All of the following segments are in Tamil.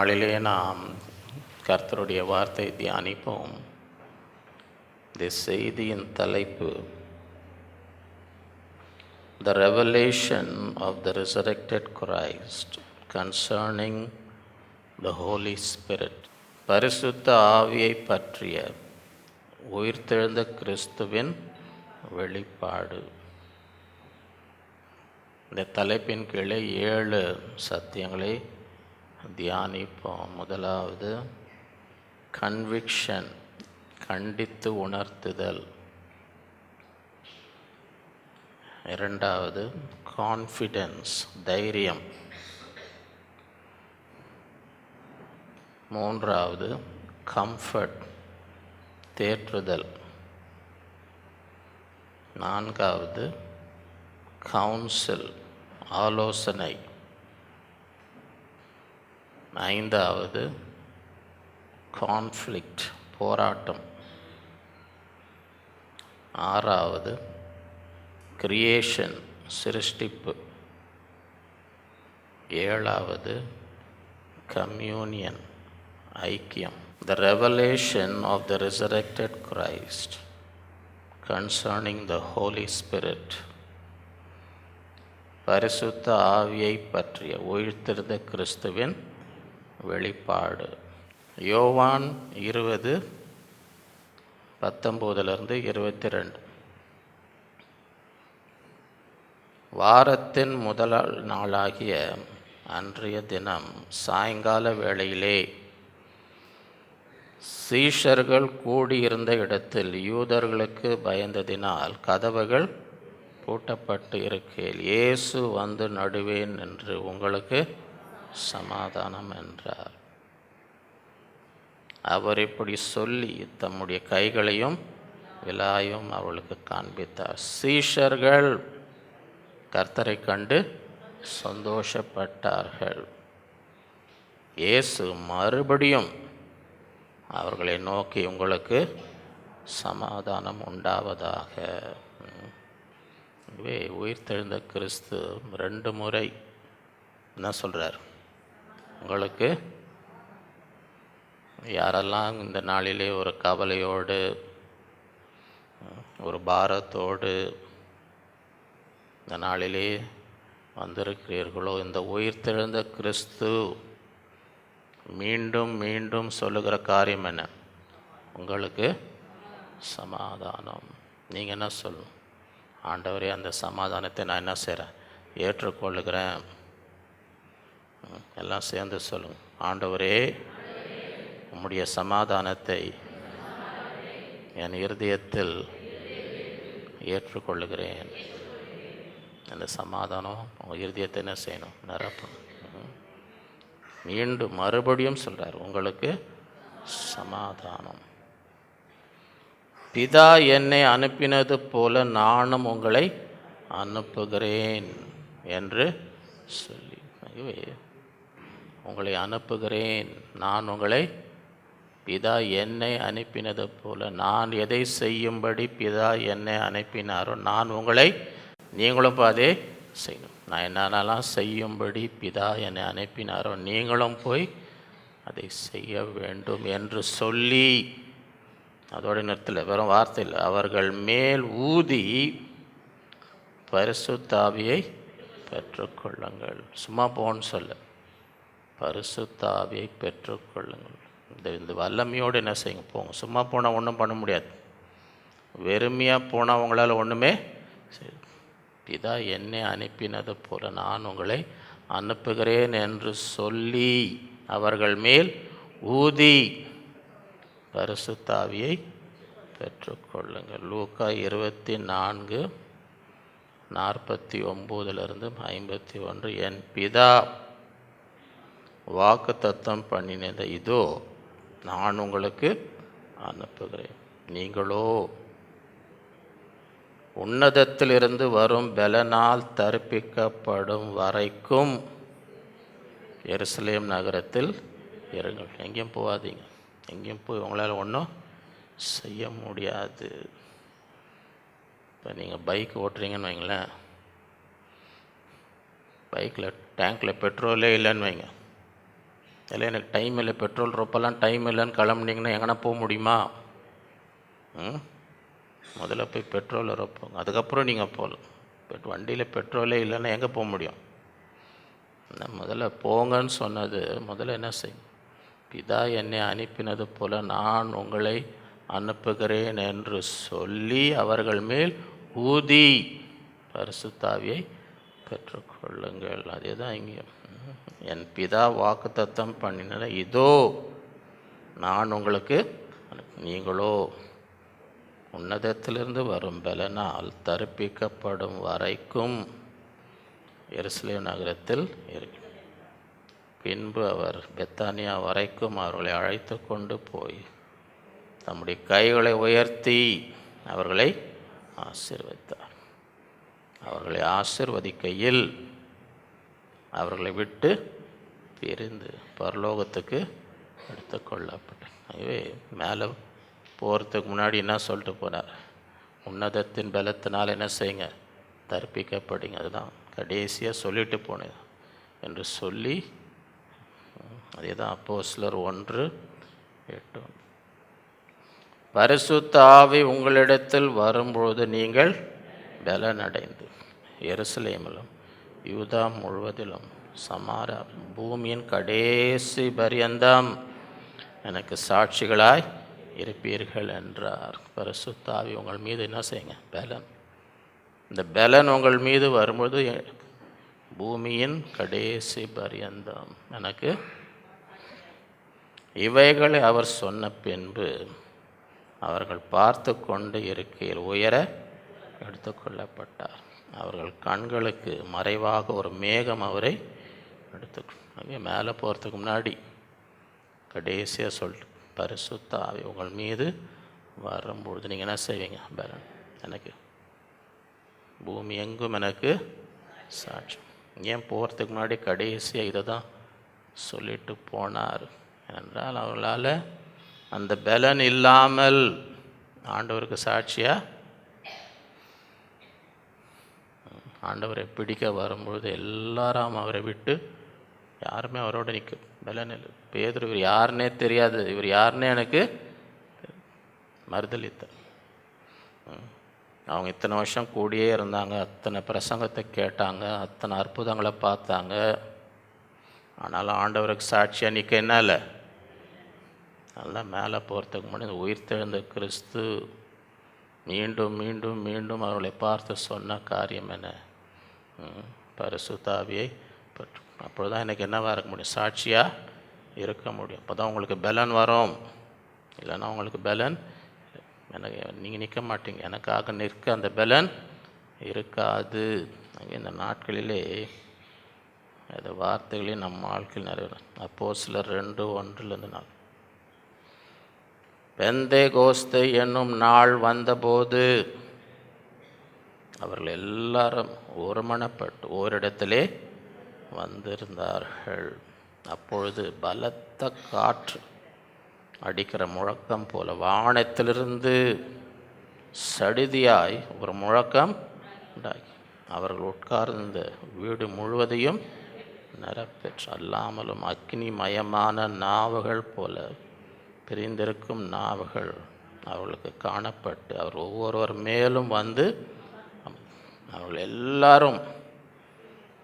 நாளிலே நாம் கர்த்தருடைய வார்த்தை தியானிப்போம். இந்த செய்தியின் தலைப்பு The Revelation of the Resurrected Christ Concerning the Holy Spirit. பரிசுத்த ஆவியை பற்றிய உயிர்த்தெழுந்த கிறிஸ்துவின் வெளிப்பாடு. இந்த தலைப்பின் கீழே 7 சத்தியங்களை தியானிப்போம். முதலாவது கன்விக்ஷன், கண்டித்து உணர்த்துதல். இரண்டாவது கான்ஃபிடென்ஸ், தைரியம். மூன்றாவது கம்ஃபர்ட், தேற்றுதல். நான்காவது கவுன்சில், ஆலோசனை. ஐந்தாவது கான்ஃப்ளிக்ட், போராட்டம். ஆறாவது கிரியேஷன், சிருஷ்டிப்பு. ஏழாவது கம்யூனியன், ஐக்கியம். The revelation of the resurrected Christ concerning the Holy Spirit. பரிசுத்த ஆவியை பற்றிய உயிர்த்தெழுந்த கிறிஸ்துவின் வெளிப்பாடு. யோவான் 20:19-22. வாரத்தின் முதல் நாளாகிய அன்றைய தினம் சாயங்கால வேளையிலே சீஷர்கள் கூடியிருந்த இடத்தில் யூதர்களுக்கு பயந்ததினால் கதவுகள் பூட்டப்பட்டு இருக்கையில் இயேசு வந்து நடுவே நின்று உங்களுக்கு சமாதானம் என்றார். அவர் இப்படி சொல்லி தம்முடைய கைகளையும் விலாயும் அவளுக்கு காண்பித்தார். சீஷர்கள் கர்த்தரை கண்டு சந்தோஷப்பட்டார்கள். இயேசு மறுபடியும் அவர்களை நோக்கி உங்களுக்கு சமாதானம் உண்டாவதாக. உயிர்த்தெழுந்த கிறிஸ்து 2 முறை என்ன சொல்கிறார்? உங்களுக்கு யாரெல்லாம் இந்த நாளிலே ஒரு கவலையோடு, ஒரு பாரத்தோடு இந்த நாளிலே வந்திருக்கிறீர்களோ, இந்த உயிர்த்தெழுந்த கிறிஸ்து மீண்டும் மீண்டும் சொல்லுகிற காரியம் என்ன? உங்களுக்கு சமாதானம். நீங்கள் என்ன சொல்லணும்? ஆண்டவரே, அந்த சமாதானத்தை நான் என்ன செய்கிறேன்? ஏற்றுக்கொள்ளுகிறேன். எல்லாம் சேர்ந்து சொல்லுங்க. ஆண்டவரே, உம்முடைய சமாதானத்தை என் இருதயத்தில் ஏற்றுக்கொள்ளுகிறேன். அந்த சமாதானம் உங்கள் இருதயத்தை என்ன செய்யணும்? நிரப்பணும். மீண்டும் மறுபடியும் சொல்கிறார், உங்களுக்கு சமாதானம். பிதா என்னை அனுப்பினது போல நானும் உங்களை அனுப்புகிறேன் என்று சொல்லி, உங்களை அனுப்புகிறேன், நான் உங்களை, பிதா என்னை அனுப்பினது போல, நான் எதை செய்யும்படி பிதா என்னை அனுப்பினாரோ நான் உங்களை, நீங்களும் அதே செய்யணும். நான் என்னென்னலாம் செய்யும்படி பிதா என்னை அனுப்பினாரோ நீங்களும் போய் அதை செய்ய வேண்டும் என்று சொல்லி, அதோட நேரத்தில் வெறும் வார்த்தையில் அவர்கள் மேல் ஊதி பரிசுத்த ஆவியை பெற்றுக்கொள்ளுங்கள். சும்மா போன்னு சொல்ல, பரிசுத்த ஆவியை பெற்றுக்கொள்ளுங்கள். இந்த வல்லமையோடு என்ன செய்யுங்க? போங்க. சும்மா போனால் ஒன்றும் பண்ண முடியாது. வெறுமையாக போனால் உங்களால் ஒன்றுமே சரி. பிதா என்னை அனுப்பினது போல நான் உங்களை அனுப்புகிறேன் என்று சொல்லி அவர்கள் மேல் ஊதி பரிசுத்த ஆவியை பெற்றுக்கொள்ளுங்கள். லூக்கா 24:49-51. என் பிதா வாக்குத்தத்தம் பண்ணினதை இதோ நான் உங்களுக்கு அனுப்புகிறேன். நீங்களோ உன்னதத்திலிருந்து வரும் பலனால் தரிப்பிக்கப்படும் வரைக்கும் எருசலேம் நகரத்தில் இருங்கள். எங்கேயும் போகாதீங்க. எங்கேயும் போய் உங்களால் ஒன்றும் செய்ய முடியாது. இப்போ நீங்கள் பைக் ஓட்டுறீங்கன்னு வைங்களேன், பைக்கில் டேங்க்கில் பெட்ரோலே இல்லைன்னு வைங்க, இல்லை எனக்கு டைம் இல்லை, பெட்ரோல் ரொப்பெல்லாம் டைம் இல்லைன்னு கிளம்புனீங்கன்னா எங்கன்னா போக முடியுமா? முதல்ல போய் பெட்ரோலை ரொப்போங்க, அதுக்கப்புறம் நீங்கள் போகலாம். வண்டியில் பெட்ரோலே இல்லைன்னா எங்கே போக முடியும்? முதல்ல போங்கன்னு சொன்னது, முதல்ல என்ன செய்யும்? பிதா என்னை அனுப்பினது போல நான் உங்களை அனுப்புகிறேன் என்று சொல்லி அவர்கள் மேல் ஊதி பரிசுத்தாவியை பெற்றுக்கொள்ளுங்கள். அதே தான் இங்கே என் பிதா வாக்குத்தத்தம் பண்ணின இதோ நான் உங்களுக்கு, நீங்களோ உன்னதத்திலிருந்து வரும் பலனால் தரிப்பிக்கப்படும் வரைக்கும் எருசலேம் நகரத்தில் இருக்கு. பின்பு அவர் பெத்தானியா வரைக்கும் அவர்களை அழைத்து கொண்டு போய் தம்முடைய கைகளை உயர்த்தி அவர்களை ஆசீர்வதித்தார். அவர்களை ஆசீர்வதிக்கையில் அவர்களை விட்டு பிரிந்து பரலோகத்துக்கு எடுத்து கொள்ளப்பட்டார். ஆகவே மேலே போகிறதுக்கு முன்னாடி என்ன சொல்லிட்டு போனார்? உன்னதத்தின் பலத்தினால் என்ன செய்யுங்க? தற்பிக்கப்படுங்க. அதுதான் கடைசியாக சொல்லிட்டு போனது என்று சொல்லி, அதே தான் அப்போஸ்தலர் 1:8. பரிசுத்த ஆவி உங்களிடத்தில் வரும்பொழுது நீங்கள் பலனடைந்து எருசலேமிலும் யூதா முழுவதிலும் சமாரா பூமியின் கடைசி பரியந்தம் எனக்கு சாட்சிகளாய் இருப்பீர்கள் என்றார். பரிசுத்த ஆவி உங்கள் மீது என்ன செய்யுங்க? பலன். இந்த பலன் உங்கள் மீது வரும்போது பூமியின் கடைசி பரியந்தம் எனக்கு இவைகளை அவர் சொன்ன பின்பு அவர்கள் பார்த்து கொண்டு இருக்கையில் உயர எடுத்துக்கொள்ளப்பட்டார். அவர்கள் கண்களுக்கு மறைவாக ஒரு மேகம் அவரை எடுத்துக்கொண்டு மேலே போகிறதுக்கு முன்னாடி கடைசியாக சொல்லிட்டு, பரிசுத்த ஆவி உங்கள் மீது வரும்பொழுது நீங்கள் என்ன செய்வீங்க? பலன். எனக்கு பூமி எங்கும் எனக்கு சாட்சி. ஏன் போகிறதுக்கு முன்னாடி கடைசியாக இதை தான் சொல்லிட்டு போனார் என்றால், அவர்களால் அந்த பலன் இல்லாமல் ஆண்டவருக்கு சாட்சியாக ஆண்டவரை பிடிக்க வரும்பொழுது எல்லாரும் அவரை விட்டு யாருமே அவரோட நிற்க பலன் இல்லை. பேதுரு இவர் யாருன்னே தெரியாது, இவர் யாருன்னே எனக்கு மறுதளித்தார். அவங்க இத்தனை வருஷம் கூடியே இருந்தாங்க, அத்தனை பிரசங்கத்தை கேட்டாங்க, அத்தனை அற்புதங்களை பார்த்தாங்க. ஆனாலும் ஆண்டவருக்கு சாட்சியாக நிற்க என்ன இல்லை? நல்லா மேலே போகிறதுக்கு முன்னாடி உயிர்த்தெழுந்த கிறிஸ்து மீண்டும் மீண்டும் மீண்டும் அவர்களை பார்த்து சொன்ன காரியம் என்ன? பரிசுத்த ஆவியை பற்றி. அப்பொழுது தான் எனக்கு என்னவாக இருக்க முடியும்? சாட்சியாக இருக்க முடியும். அப்போ தான் உங்களுக்கு பலன் வரும். இல்லைன்னா உங்களுக்கு பலன் எனக்கு நீங்கள் நிற்க மாட்டீங்க. எனக்காக நிற்க அந்த பலன் இருக்காது. இந்த நாட்களிலே அந்த வார்த்தைகளையும் நம்ம வாழ்க்கையில் நிறைவேறும். அப்போஸ்தலர் 2:1-4. பெந்தேகோஸ்து என்னும் நாள் வந்தபோது அவர்கள் எல்லாரும் ஒருமனப்பட்டு ஓரிடத்திலே வந்திருந்தார்கள். அப்பொழுது பலத்த காற்று அடிக்கிற முழக்கம் போல வானத்திலிருந்து சடிதியாய் ஒரு முழக்கம் உண்டாகி அவர்கள் உட்கார்ந்த வீடு முழுவதையும் நிரப்பெற்று, அல்லாமலும் அக்னிமயமான நாவுகள் போல பிரிந்திருக்கும் நாவுகள் அவர்களுக்கு காணப்பட்டு அவர் ஒவ்வொருவர் மேலும் வந்து அவர்கள் எல்லாரும்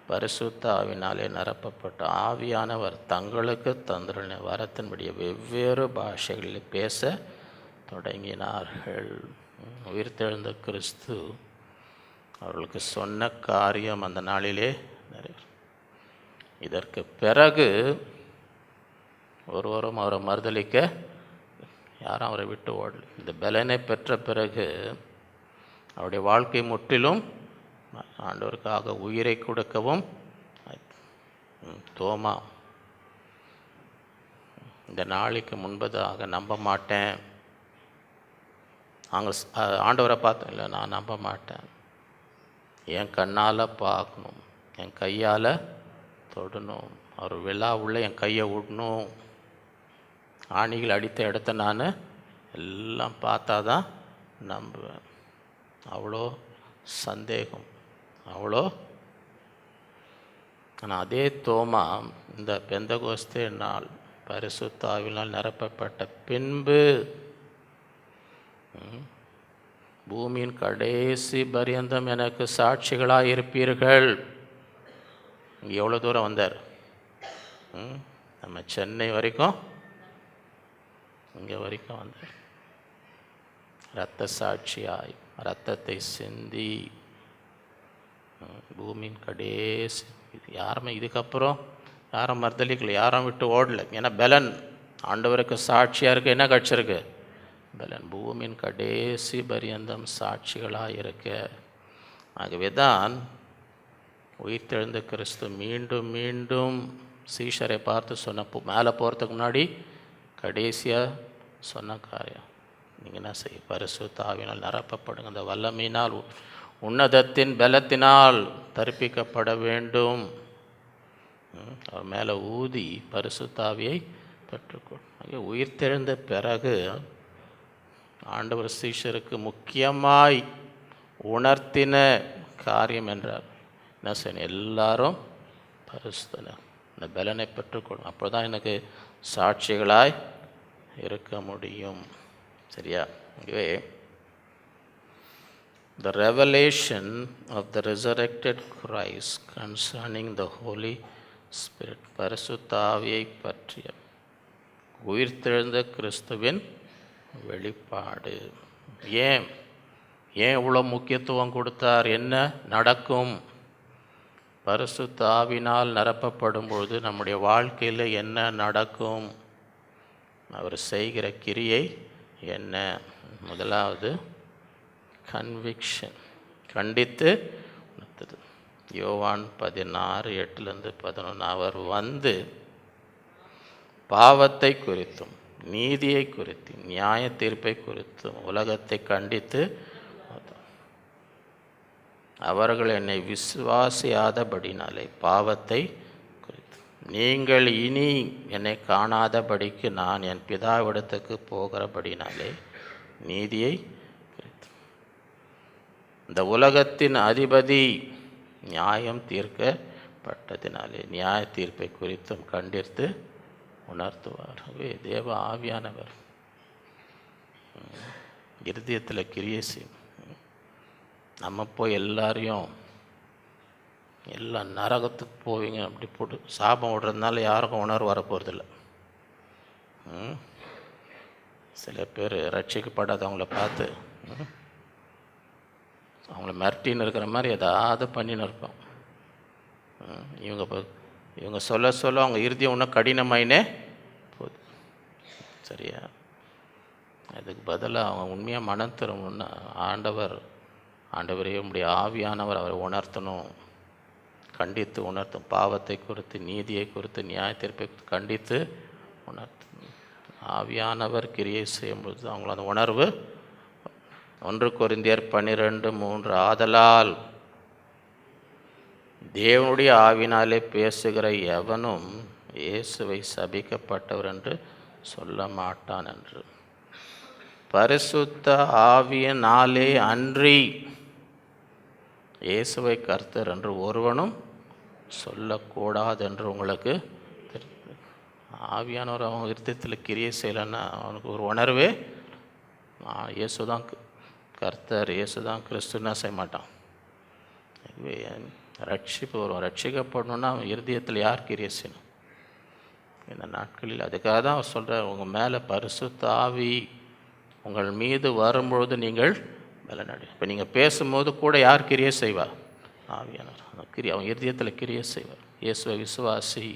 பரிசுத்த ஆவினாலே நிரப்பப்பட்டு ஆவியானவர் தங்களுக்கு தந்திர வரத்தின்படியே வெவ்வேறு பாஷைகளில் பேச தொடங்கினார்கள். உயிர்த்தெழுந்த கிறிஸ்து அவர்களுக்கு சொன்ன காரியம் அந்த நாளிலே நிறைவேறும். இதற்கு பிறகு ஒருவரும் அவரை மறுதலிக்க யாரும் அவரை விட்டு ஓடல. இந்த பலனை பெற்ற பிறகு அவருடைய வாழ்க்கை முற்றிலும் ஆண்டவருக்காக உயிரை கொடுக்கவும் தோமா இந்த நாளைக்கு முன்பதாக நம்ப மாட்டேன், அங்கே ஆண்டவரை பார்த்தேன், இல்லை நான் நம்ப மாட்டேன், என் கண்ணால் பார்க்கணும், என் கையால் தொடணும், அவர் விழா உள்ள என் கையை விடணும், ஆணிகள் அடித்த இடத்த நான் எல்லாம் பார்த்தா தான் நம்புவேன். அவ்வளோ சந்தேகம், அவ்வளோ ஆனால் அதே தோமா இந்த பெந்தகோஸ்தே நாள் பரிசுத்த ஆவியினால் நிரப்பப்பட்ட பின்பு பூமியின் கடைசி பரியந்தம் எனக்கு சாட்சிகளாக இருப்பீர்கள். இங்கே எவ்வளோ தூரம் வந்தார்? நம்ம சென்னை வரைக்கும், இங்கே வரைக்கும் வந்தார். இரத்த சாட்சியாய் இரத்தத்தை சிந்தி பூமியின் கடைசி. இது யாருமே இதுக்கப்புறம் யாரும் மறுதளிக்கல, யாரும் விட்டு ஓடலை. ஏன்னா பலன் ஆண்டவருக்கு சாட்சியாக இருக்குது. என்ன கிடச்சிருக்கு? பலன். பூமியின் கடைசி பரியந்தம் சாட்சிகளாக இருக்க. ஆகவே தான் உயிர்த்தெழுந்த கிறிஸ்து மீண்டும் மீண்டும் சீஷரை பார்த்து சொன்ன, மேலே போகிறதுக்கு முன்னாடி கடைசியாக சொன்ன காரியம், நீங்கள் என்ன செய்ய? பரிசுத்த ஆவியினால் நிரப்பப்படுங்க, அந்த வல்லமையினால் உன்னதத்தின் பலத்தினால் தரிப்பிக்கப்பட வேண்டும். அவர் மேலே ஊதி பரிசுத்த ஆவியை பெற்றுக்கொள். உயிர்த்தெழுந்த பிறகு ஆண்டவர் சீஷருக்கு முக்கியமாய் உணர்த்தின காரியம் என்றார், என்ன செய்யணும்? எல்லாரும் பரிசுத்த இந்த பலனை பெற்றுக்கொள்ளும். அப்போ தான் எனக்கு சாட்சிகளாய் இருக்க முடியும். சரியா? இங்கே the revelation of the resurrected Christ concerning the Holy Spirit, பரிசுத்த ஆவியை பற்றிய உயிர்த்தெழுந்த கிறிஸ்துவின் வெளிப்பாடு. ஏன் இவ்வளோ முக்கியத்துவம் கொடுத்தார்? என்ன நடக்கும்? பரிசுத்த ஆவியினால் நிரப்பப்படும் பொழுது நம்முடைய வாழ்க்கையில் என்ன நடக்கும்? அவர் செய்கிற கிரியை என்ன? முதலாவது கன்விக்ஷன், கண்டித்து உணர்த்தது. யோவான் 16:8-11, அவர் வந்து பாவத்தை குறித்தும் நீதியை குறித்தும் நியாய தீர்ப்பை குறித்தும் உலகத்தை கண்டித்து, அவர்கள் என்னை விசுவாசியாதபடினாலே பாவத்தை குறித்து, நீங்கள் இனி என்னை காணாதபடிக்கு நான் என் பிதாவிடத்துக்கு போகிறபடினாலே நீதியை குறித்து, இந்த உலகத்தின் அதிபதி நியாயம் தீர்க்கப்பட்டதினாலே நியாய தீர்ப்பை குறித்தும் கண்டித்து உணர்த்துவார். தேவ ஆவியானவர் இருதயத்தில் கிரியை செய்யும். நம்ம போய் எல்லாரையும் எல்லாம் நரகத்துக்கு போவீங்க அப்படி போட்டு சாபம் விடுறதுனால யாருக்கும் உணர்வு வரப்போகிறதில்ல. சில பேர் ரட்சிக்கப்படாதவங்கள பார்த்து அவங்கள மிரட்டின்னு இருக்கிற மாதிரி ஏதாவது பண்ணின்னு இருப்போம். இவங்க சொல்ல அவங்க இருதயம் இன்னும் கடினமாயினே போகுது. சரியா? அதுக்கு பதிலாக அவங்க உண்மையாக மனம் திரும்பணும்னா ஆண்டவரே உம்முடைய ஆவியானவர் அவரை உணர்த்தணும், கண்டித்து உணர்த்தும். பாவத்தை குறித்து நீதியை குறித்து நியாய தீர்ப்பை கண்டித்து உணர்த்தும். ஆவியானவர் கிரியை செய்யும்போது அவங்கள அந்த உணர்வு. 1 கொரிந்தியர் 12:3, ஆதலால் தேவனுடைய ஆவினாலே பேசுகிற எவனும் இயேசுவை சபிக்கப்பட்டவர் என்று சொல்ல மாட்டான் என்று. பரிசுத்த ஆவியினாலே அன்றி இயேசுவை கர்த்தர் என்று ஒருவனும் சொல்லக்கூடாது என்று உங்களுக்கு தெரியும். ஆவியானவர் அவன் இருதயத்தில் கிரியை செய்யலைன்னா அவனுக்கு ஒரு உணர்வே இயேசுதான் கர்த்தர், இயேசுதான் கிறிஸ்துன்னா செய்ய மாட்டான். ரட்சிப்பு வரும். ரட்சிக்கப்படணுன்னா அவன் இருதயத்தில் யார் கிரியை செய்யணும்? இந்த நாட்களில் அதுக்காக தான் அவர் சொல்கிறார், உங்கள் மேலே பரிசுத்த ஆவி உங்கள் மீது வரும்பொழுது நீங்கள் பலனடை. இப்போ நீங்கள் பேசும்போது கூட யார் கிரியை செய்வார்? ஆவியானவர். அவன் இருதயத்தில் கிரியை செய்வார். இயேசுவை விசுவாசி,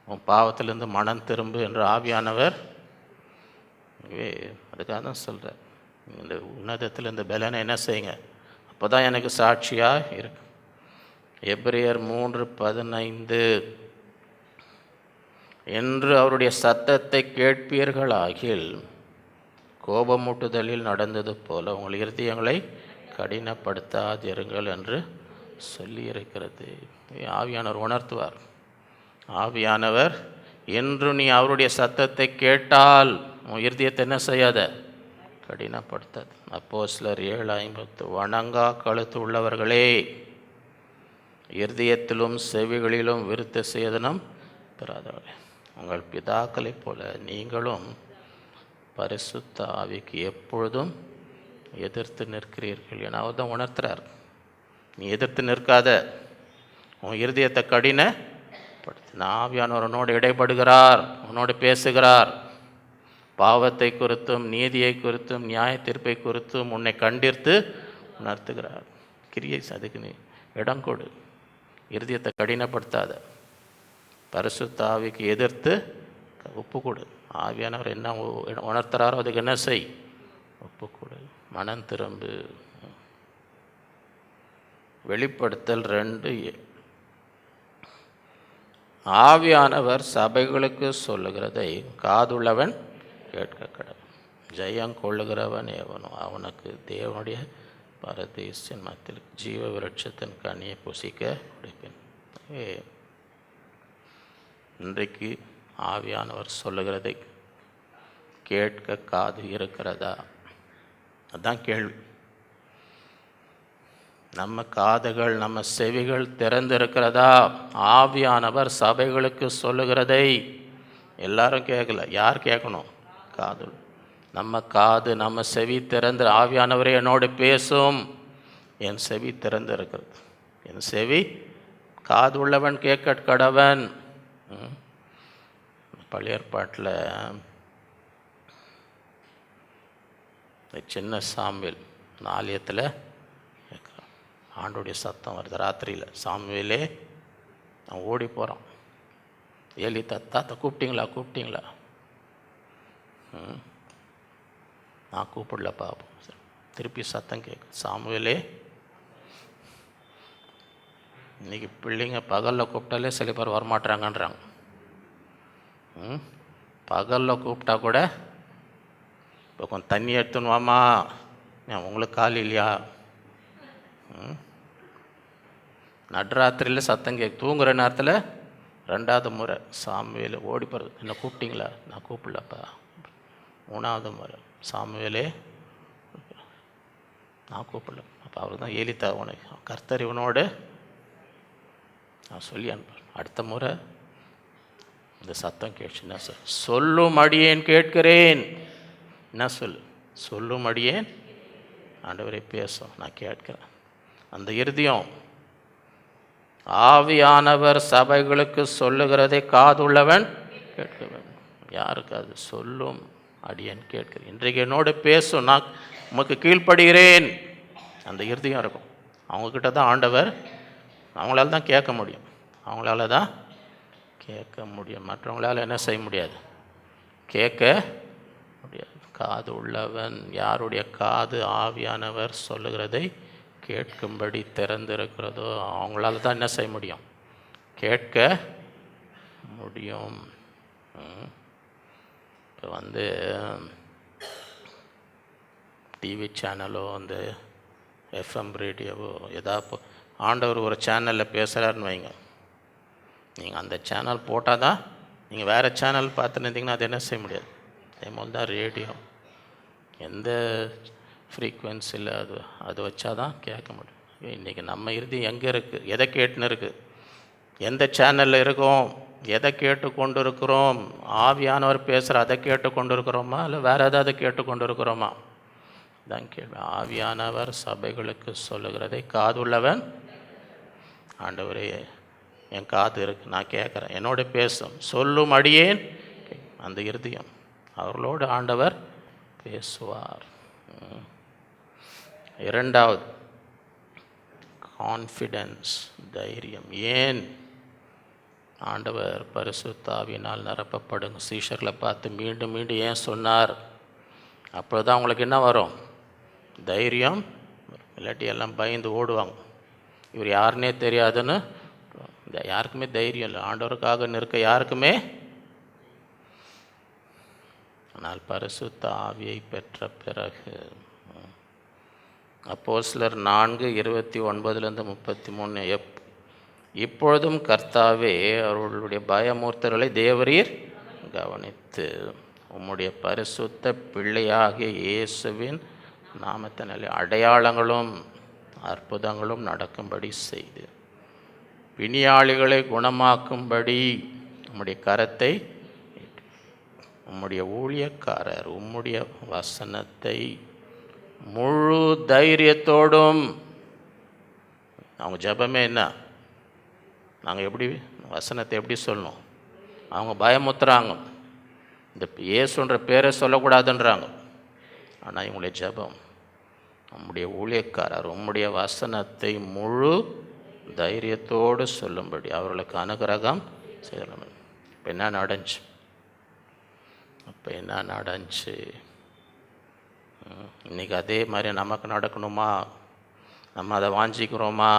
உன் பாவத்திலேருந்து மனம் திரும்பு என்று ஆவியானவர். அதுக்காக தான் சொல்கிறார், இந்த உன்னதத்தில் இந்த பலனை என்ன செய்யுங்க, அப்போ தான் எனக்கு சாட்சியாக இருக்கு. எபிரேயர் 3:15, என்று அவருடைய சத்தத்தை கேட்பீர்களாகில் கோபமூட்டுதலில் நடந்தது போல உங்கள் இருதயங்களை கடினப்படுத்தாதிருங்கள் என்று சொல்லியிருக்கிறது. ஆவியானவர் உணர்த்துவார். ஆவியானவர், என்று நீ அவருடைய சத்தத்தை கேட்டால் உன் இருதயத்தை என்ன செய்யாத, கடினப்படுத்தாது. அப்போஸ்தலர் 7:50, வணங்கா கழுத்து உள்ளவர்களே இருதயத்திலும் செவிகளிலும் விருத்த சேதனம் பெறாதவர்களே, உங்கள் பிதாக்களைப் போல நீங்களும் பரிசுத்த ஆவிக்கு எப்பொழுதும் எதிர்த்து நிற்கிறீர்கள் என அவர் தான் உணர்த்துறார். நீ எதிர்த்து நிற்காத, உன் இருதயத்தை கடினப்படுத்தின ஆவியானவர் உன்னோடு இடைப்படுகிறார், உன்னோடு பேசுகிறார். பாவத்தை குறித்தும் நீதியை குறித்தும் நியாய தீர்ப்பை குறித்தும் உன்னை கண்டித்து உணர்த்துகிறார். கிரியை அதுக்கு நீ இடம் கொடு, இருதயத்தை கடினப்படுத்தாத, பரிசுத்த ஆவிக்கு எதிர்த்து ஒப்பு கொடு. ஆவியானவர் என்ன உணர்த்துறாரோ அதுக்கு என்ன செய், ஒப்பு கொடு, மனம் திரும்பு. வெளிப்படுத்தல் 2:7. ஆவியானவர் சபைகளுக்கு சொல்லுகிறதை காதுள்ளவன் கேட்க கடவன். ஜெயம் கொள்ளுகிறவன் எவனோ அவனுக்கு தேவனுடைய பரதேசின் மத்தியில் ஜீவ விருட்சத்தின் கனியை புசிக்க கொடுப்பேன். இன்றைக்கு ஆவியானவர் சொல்லுகிறதை கேட்க காது இருக்கிறதா? அதுதான் கேள்வி. நம்ம காதுகள், நம்ம செவிகள் திறந்திருக்கிறதா? ஆவியானவர் சபைகளுக்கு சொல்லுகிறதை எல்லாரும் கேட்கல. யார் கேட்கணும்? காது. நம்ம காது, நம்ம செவி திறந்து, ஆவியானவரே என்னோடு பேசும், என் செவி திறந்து இருக்கிறது. என் செவி, காது உள்ளவன் கேட்க கடவன். பழைய ஏற்பாட்டில் சின்ன சாமுவேல் ஆலயத்தில் ஆண்டோடைய சத்தம் வருது ராத்திரியில். சாமுவேலே நான் ஓடி போகிறான். ஏலி தாத்தா கூப்பிட்டீங்களா? நான் கூப்பிடல பாப்போம். திருப்பி சத்தம் கேட்கு, சாமுவேலே. இன்றைக்கி பிள்ளைங்க பகலில் கூப்பிட்டாலே சில பேர் வரமாட்டாங்கன்றாங்க. பகலில் கூப்பிட்டா கூட இப்போ கொஞ்சம் தண்ணி எடுத்துன்னு வாமா, உங்களுக்கு கால் இல்லையா? நடுராத்திரியில் சத்தம் கேட்கு. தூங்குகிற நேரத்தில் 2வது முறை சாமுவேல் ஓடி போகிறது, என்ன கூப்பிட்டீங்களா? நான் கூப்பிடலப்பா. 3வது முறை சாமுவேலே நான் கூப்பிடல. அப்போ அவர் தான் ஏலித்தா, உனக்கு கர்த்தர் இவனோடு நான் சொல்லி அனுப்புகிறேன். அடுத்த முறை இந்த சத்தம் கேட்டுச்சு. என்ன சொல்? சொல்லும் அடியேன் கேட்கிறேன். என்ன சொல்? சொல்லும் அடியேன் ஆண்டவரே பேசும், நான் கேட்கிறேன். அந்த இருதயம், ஆவியானவர் சபைகளுக்கு சொல்லுகிறதை காதுள்ளவன் கேட்க வேண்டும். யாருக்கு அது? சொல்லும் அடியேன் கேட்கிறேன். இன்றைக்கு என்னோடு பேசும், நான் உமக்கு கீழ்ப்படுகிறேன். அந்த இருதயம் இருக்கும். அவங்கக்கிட்ட தான் ஆண்டவர், அவங்களால தான் கேட்க முடியும். அவங்களால தான் கேட்க முடியும். மற்றவங்களால என்ன செய்ய முடியாது? கேட்க முடியாது. காது உள்ளவன், யாருடைய காது ஆவியானவர் சொல்லுகிறதை கேட்கும்படி திறந்திருக்கிறதோ அவங்களால தான் என்ன செய்ய முடியும்? கேட்க முடியும். இப்போ டிவி சேனலோ எஃப்எம் ரேடியோவோ ஏதாவது ஆண்டவர் ஒரு சேனலில் பேசுகிறாருன்னு வைங்க, நீங்கள் அந்த சேனல் போட்டால் தான், நீங்கள் வேறு சேனல் பார்த்துன்னு இருந்தீங்கன்னா அது என்ன செய்ய முடியாது. அதே மாதிரி தான் ரேடியோ, எந்த ஃப்ரீக்குவென்சியில் அது வச்சா தான் கேட்க முடியும். இன்றைக்கி நம்ம இறுதி எங்கே இருக்குது? எதை கேட்டுன்னு இருக்குது? எந்த சேனலில் இருக்கோம்? எதை கேட்டு கொண்டு இருக்கிறோம்? ஆவியானவர் பேசுகிற அதை கேட்டு கொண்டு இருக்கிறோமா, இல்லை வேறு ஏதாவது கேட்டு கொண்டு இருக்கிறோமா? தான் கேள்வி. ஆவியானவர் சபைகளுக்கு சொல்லுகிறதை காதுள்ளவன், ஆண்டவரே என் காது இருக்குது, நான் கேட்குறேன், என்னோட பேசும், சொல்லும் அடியேன். அந்த இருதயம், அவர்களோடு ஆண்டவர் பேசுவார். 2வது கான்ஃபிடென்ஸ், தைரியம். ஏன் ஆண்டவர் பரிசுத்த ஆவியினால் நிரப்பப்படுங்க சீஷர்களை பார்த்து மீண்டும் மீண்டும் ஏன் சொன்னார்? அப்போ தான் அவங்களுக்கு என்ன வரும்? தைரியம். இல்லாட்டி எல்லாம் பயந்து ஓடுவாங்க. இவர் யாருன்னே தெரியாதுன்னு. யாருக்குமே தைரியம் இல்லை ஆண்டவருக்காக நிற்க, யாருக்குமே. ஆனால் பரிசுத்த ஆவியை பெற்ற பிறகு, அப்போஸ்தலர் 4:29-33, இப்பொழுதும் கர்த்தாவே அவர்களுடைய பயமூர்த்தர்களை தேவரீர் கவனித்து உம்முடைய பரிசுத்த பிள்ளையாகிய இயேசுவின் நாமத்தினாலே அடையாளங்களும் அற்புதங்களும் நடக்கும்படி செய்து பிணியாளிகளை குணமாக்கும்படி உம்முடைய கரத்தை, உம்முடைய ஊழியக்காரர் உம்முடைய வசனத்தை முழு தைரியத்தோடும், அவங்க ஜெபமே என்ன, நாங்கள் எப்படி வசனத்தை எப்படி சொல்லணும், அவங்க பயமுத்துறாங்க, இந்த இயேசுன்ற பேரை சொல்லக்கூடாதுன்றாங்க. ஆனால் இவங்களுடைய ஜெபம், உம்முடைய ஊழியக்காரர் உம்முடைய வசனத்தை முழு தைரியத்தோடு சொல்லும்படி அவர்களுக்கு அனுகிரகம் செய்யணும். இப்போ என்ன நடந்துச்சு? இன்றைக்கி அதே மாதிரி நமக்கு நடக்கணுமா? நம்ம அதை வாஞ்சிக்கிறோமா?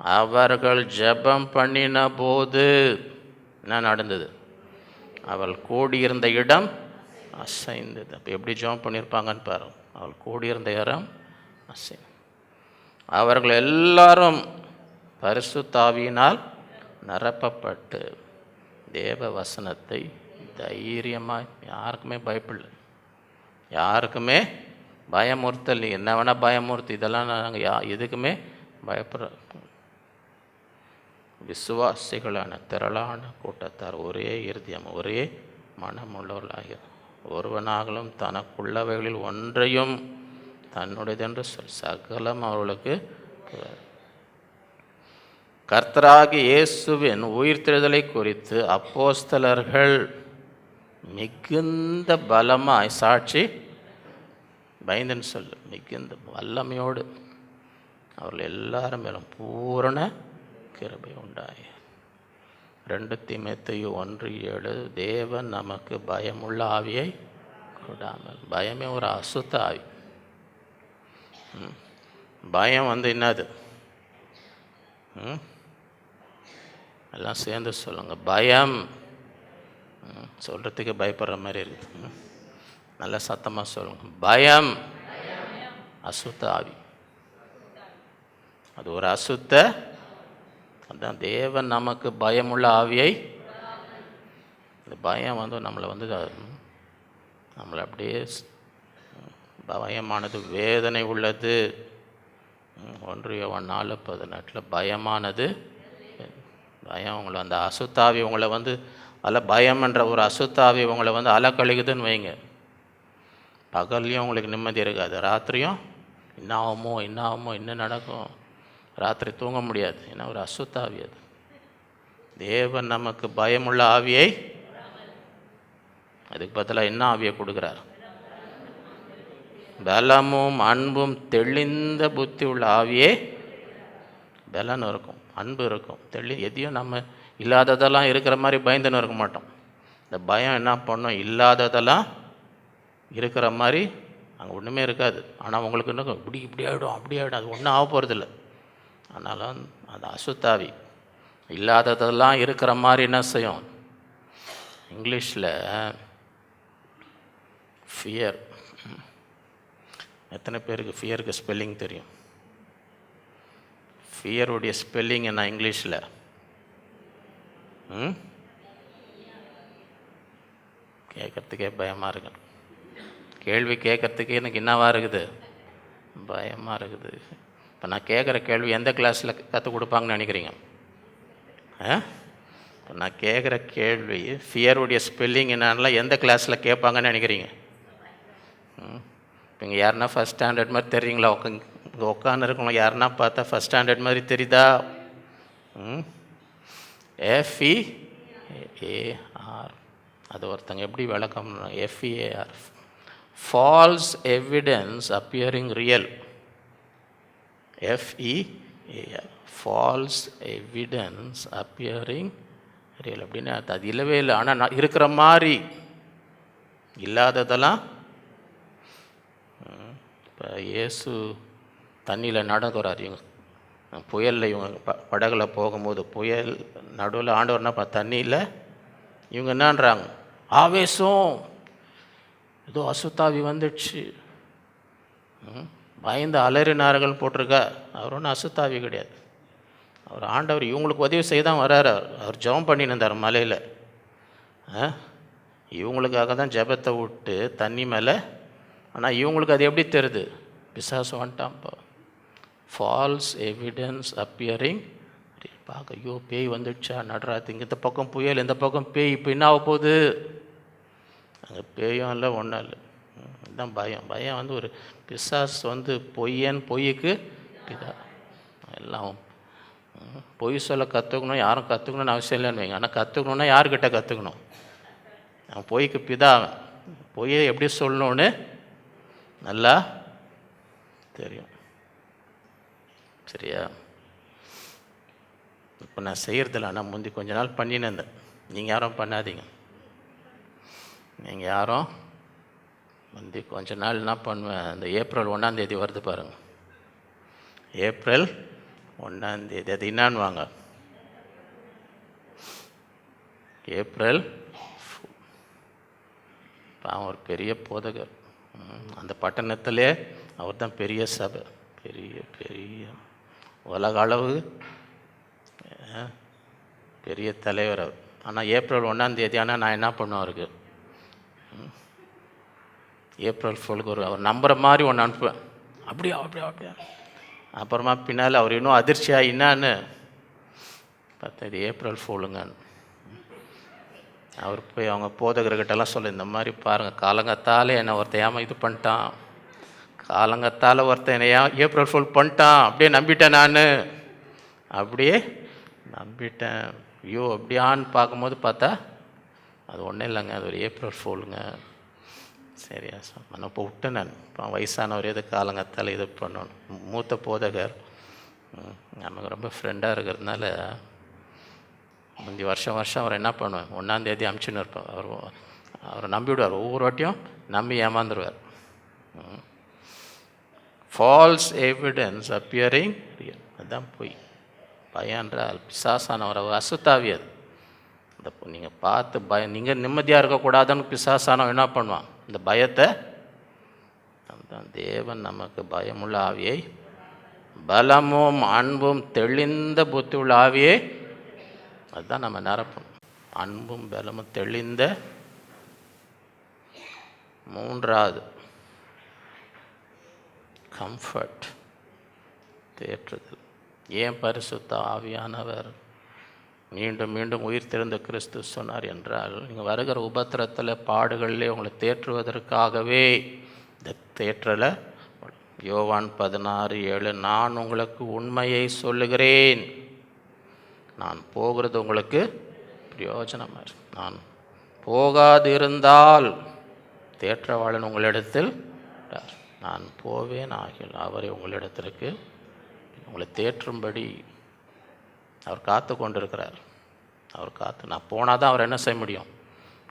அவர்கள் ஜெபம் பண்ணின போது என்ன நடந்தது? அவள் கூடியிருந்த இடம் அசைந்தது. அப்போ எப்படி ஜெபம் பண்ணியிருப்பாங்கன்னு பாருங்க. அவள் கூடியிருந்த இடம் அசைந்தது. அவர்கள் எல்லாரும் பரிசுத்த ஆவியினால் நிரப்பப்பட்டு தேவ வசனத்தை தைரியமாக, யாருக்குமே பயப்படல, யாருக்குமே பயமுறுத்தல், என்ன வேணால் பயமுறுத்து, இதெல்லாம் நாங்கள் எதுக்குமே பயப்படுற விசுவாசிகளான திரளான கூட்டத்தார் ஒரே இருதயம் ஒரே மனமுள்ளவர்களாக ஒருவனாகலும் தனக்குள்ளவைகளில் ஒன்றையும் தன்னுடையதென்று சகலம் அவர்களுக்கு. கர்த்தராகிய இயேசுவின் உயிர்த்தெழுதலை குறித்து அப்போஸ்தலர்கள் மிகுந்த பலமாய் சாட்சி, பயந்துன்னு சொல்லு, மிகுந்த வல்லமையோடு அவர்கள் எல்லாரும் மேலும் பூரண கிருபை உண்டாய். 2 தீமோத்தேயு 1:7 தேவன் நமக்கு பயமுள்ள ஆவியை கொடாமல். பயமே ஒரு அசுத்த ஆவி. பயம் என்னது? எல்லாம் சேர்ந்து சொல்லுங்க. பயம் சொல்கிறதுக்கு பயப்படுற மாதிரி இருக்குது. நல்லா சத்தமாக சொல்லுங்க. பயம் அசுத்த ஆவி. அது ஒரு அசுத்த. அதான் தேவன் நமக்கு பயமுள்ள ஆவியை. இந்த பயம் நம்மளை அப்படியே, பயமானது வேதனை உள்ளது. 1 யோவான் 4:18 பயமானது, பயம் உங்களை அந்த அசுத்தாவி உங்களை பயம் என்ற ஒரு அசுத்தாவி உங்களை அலக்கழிக்குதுன்னு வைங்க. பகல்லையும் உங்களுக்கு நிம்மதி இருக்காது, ராத்திரியும் என்ன ஆகுமோ என்ன நடக்கும், ராத்திரி தூங்க முடியாது. ஏன்னா ஒரு அசுத்தாவி அது. தேவன் நமக்கு பயமுள்ள ஆவியை, அதுக்கு பதிலாக என்ன ஆவியை கொடுக்குறார்? பலமும் அன்பும் தெளிந்த புத்தி உள்ள ஆவியே. பலன் இருக்கும், அன்பு இருக்கும், எதையும் நம்ம இல்லாததெல்லாம் இருக்கிற மாதிரி பயந்துன்னு இருக்க மாட்டோம். இந்த பயம் என்ன பண்ணும்? இல்லாததெல்லாம் இருக்கிற மாதிரி அங்கே ஒன்றுமே இருக்காது. ஆனால் உங்களுக்கு இன்னும் இப்படி ஆகிடும் அப்படி ஆகிடும், அது ஒன்றும் ஆக போகிறதில்ல. ஆனாலும் அது அசுத்தாவி. இல்லாததெல்லாம் இருக்கிற மாதிரி என்ன செய்யும்? இங்கிலீஷில் ஃபியர். எத்தனை பேருக்கு ஃபியருக்கு ஸ்பெல்லிங் தெரியும்? ஃபியருடைய ஸ்பெல்லிங் என்ன இங்கிலீஷில்? கேட்குறதுக்கே பயமாக இருக்குது. கேள்வி கேட்குறதுக்கே எனக்கு என்னவாக இருக்குது? பயமாக இருக்குது. இப்போ நான் கேட்குற கேள்வி எந்த கிளாஸில் கற்றுக் கொடுப்பாங்கன்னு நினைக்கிறீங்க? இப்போ நான் கேட்குற கேள்வி ஃபியருடைய ஸ்பெல்லிங் என்னன்னா எந்த கிளாஸில் கேட்பாங்கன்னு நினைக்கிறீங்க? இப்போ இங்கே யாருன்னா ஃபஸ்ட் ஸ்டாண்டர்ட் மாதிரி தெரியுங்களா? இங்கே உட்காந்து இருக்கவங்க யாருன்னா பார்த்தா ஃபஸ்ட் ஸ்டாண்டர்ட் மாதிரி தெரியுதா? FEAR. அது ஒருத்தங்க எப்படி விளக்கம்? FEAR, falls evidence appearing real. FEAR, falls evidence appearing real. அப்படின்னு அது இல்லவே இல்லை, ஆனால் இருக்கிற மாதிரி இல்லாததெல்லாம். இப்போ இயேசு தண்ணியில் நடக்கிறார். இவங்க புயலில் இவங்க படகுல போகும்போது புயல் நடுவில் ஆண்டவர்னா தண்ணியில் இவங்க என்னன்றாங்க? ஆவேசம், ஏதோ அசுத்தாவி வந்துடுச்சு, பயந்து அலறினார்கள் போட்டிருக்கா. அவர் ஒன்றும் அசுத்தாவி கிடையாது. அவர் ஆண்டவர் இவங்களுக்கு உதவி செய்ய தான் வர்றார். அவர் ஜெபம் பண்ணின்னு இருந்தார் மலையில். இவங்களுக்காக தான் ஜெபத்தை விட்டு தண்ணி மேலே. ஆனால் இவங்களுக்கு அது எப்படி தெரியுது? பிசாசு வந்துட்டான்ப்பா. Falls evidence appearing. பார்க்க, ஐயோ பேய் வந்துடுச்சா நடராத்திங்க, இந்த பக்கம் புயல், இந்த பக்கம் பேய், இப்போ என்ன ஆக போகுது? அங்கே பேயும் இல்லை, ஒன்றும் இல்லை. இதுதான் பயம். பயம் வந்து ஒரு பிசாசு வந்து பொய்க்கு பிதா. எல்லாம் பொய் சொல்ல கற்றுக்கணும், யாரும் கற்றுக்கணும்னு அவசியம் இல்லைன்னு வைங்க. ஆனால் கற்றுக்கணுன்னா யார்கிட்ட கற்றுக்கணும்? அவன் பொய்க்கு பிதா. பொய்யை எப்படி சொல்லணும்னு நல்லா தெரியும். சரியா? இப்போ நான் செய்கிறதில்ல, ஆனால் முந்தி கொஞ்ச நாள் பண்ணினேன். நீங்கள் யாரும் பண்ணாதீங்க. நீங்கள் யாரும் முந்தி கொஞ்ச நாள் என்ன பண்ணுவேன், இந்த ஏப்ரல் 1 வருது பாருங்கள். ஏப்ரல் 1 அது என்னான்னு வாங்க, ஏப்ரல். அவன் ஒரு பெரிய போதகர். அந்த பட்டணத்திலே அவர் தான் பெரிய சபை, பெரிய பெரிய உலக அளவு பெரிய தலைவர் அவர். ஆனால் ஏப்ரல் 1 ஆனால் நான் என்ன பண்ணுவேன், அவருக்கு ஏப்ரல் ஃபுல்லுக்கு அவர் நம்புகிற மாதிரி ஒன்று அனுப்புவேன். அப்படியா அப்படியா அப்படியா. அப்புறமா பின்னால் அவர் இன்னும் அதிர்ச்சியாக என்னான்னு பார்த்தா இது ஏப்ரல் ஃபுல்லுங்கன்னு. அவர் போய் அவங்க போதகர்கிட்டலாம் சொல்ல, இந்த மாதிரி பாருங்கள், காலங்கத்தால் என்னை ஒருத்தன் இது பண்ணிட்டான், காலங்கத்தால் ஒருத்தன் என்னை ஏப்ரல் ஃபுல் பண்ணிட்டான், அப்படியே நம்பிட்டேன், நான் அப்படியே நம்பிட்டேன். ஐயோ அப்படியான்னு பார்க்கும்போது பார்த்தா அது ஒன்றும் இல்லைங்க, அது ஒரு ஏப்ரல் ஃபுல்லுங்க. சரியா சார், நான் இப்போ விட்டேன். நான் இப்போ வயசானவர் எது காலங்கத்தால் இது பண்ணணும். மூத்த போதகர், நமக்கு ரொம்ப ஃப்ரெண்டாக இருக்கிறதுனால முந்தி வருஷம் அவர் என்ன பண்ணுவேன், 1 அனுப்பிச்சுன்னு இருப்பேன். அவரை நம்பிவிடுவார். ஒவ்வொரு வாட்டியும் நம்பி ஏமாந்துருவார். False evidence appearing real. அதுதான் போய் பயன்றால் பிசாசானவர், அவர் அசுத்தாவியது. இந்த நீங்கள் பார்த்து நீங்கள் நிம்மதியாக இருக்கக்கூடாதுன்னு பிசாசானவன் என்ன பண்ணுவான், இந்த பயத்தை. அதுதான் தேவன் நமக்கு பயமுள்ள ஆவியை, பலமும் அன்பும் தெளிந்த புத்தி உள்ள ஆவியை, அதுதான் நம்ம நிரப்பணும். அன்பும் பலமும் தெளிந்த. 3வது கம்ஃபர்ட், தேற்றுதல். ஏன் பரிசுத்த ஆவியானவர் மீண்டும் மீண்டும் உயிர் தெழுந்த கிறிஸ்து சொன்னார் என்றால், நீங்கள் வருகிற உபத்திரத்தில் பாடுகளிலே உங்களை தேற்றுவதற்காகவே இந்த தேற்றலை. யோவான் 16:7, நான் உங்களுக்கு உண்மையை சொல்லுகிறேன், நான் போகிறது உங்களுக்கு பிரயோஜனமாக இருக்கு. நான் போகாதிருந்தால் தேற்றவாளன் உங்களிடத்தில், நான் போவேன் ஆகில் அவரை உங்களிடத்திற்கு உங்களை தேற்றும்படி அவர் காத்து கொண்டிருக்கிறார். அவர் காத்து, நான் போனால் தான் அவர் என்ன செய்ய முடியும்.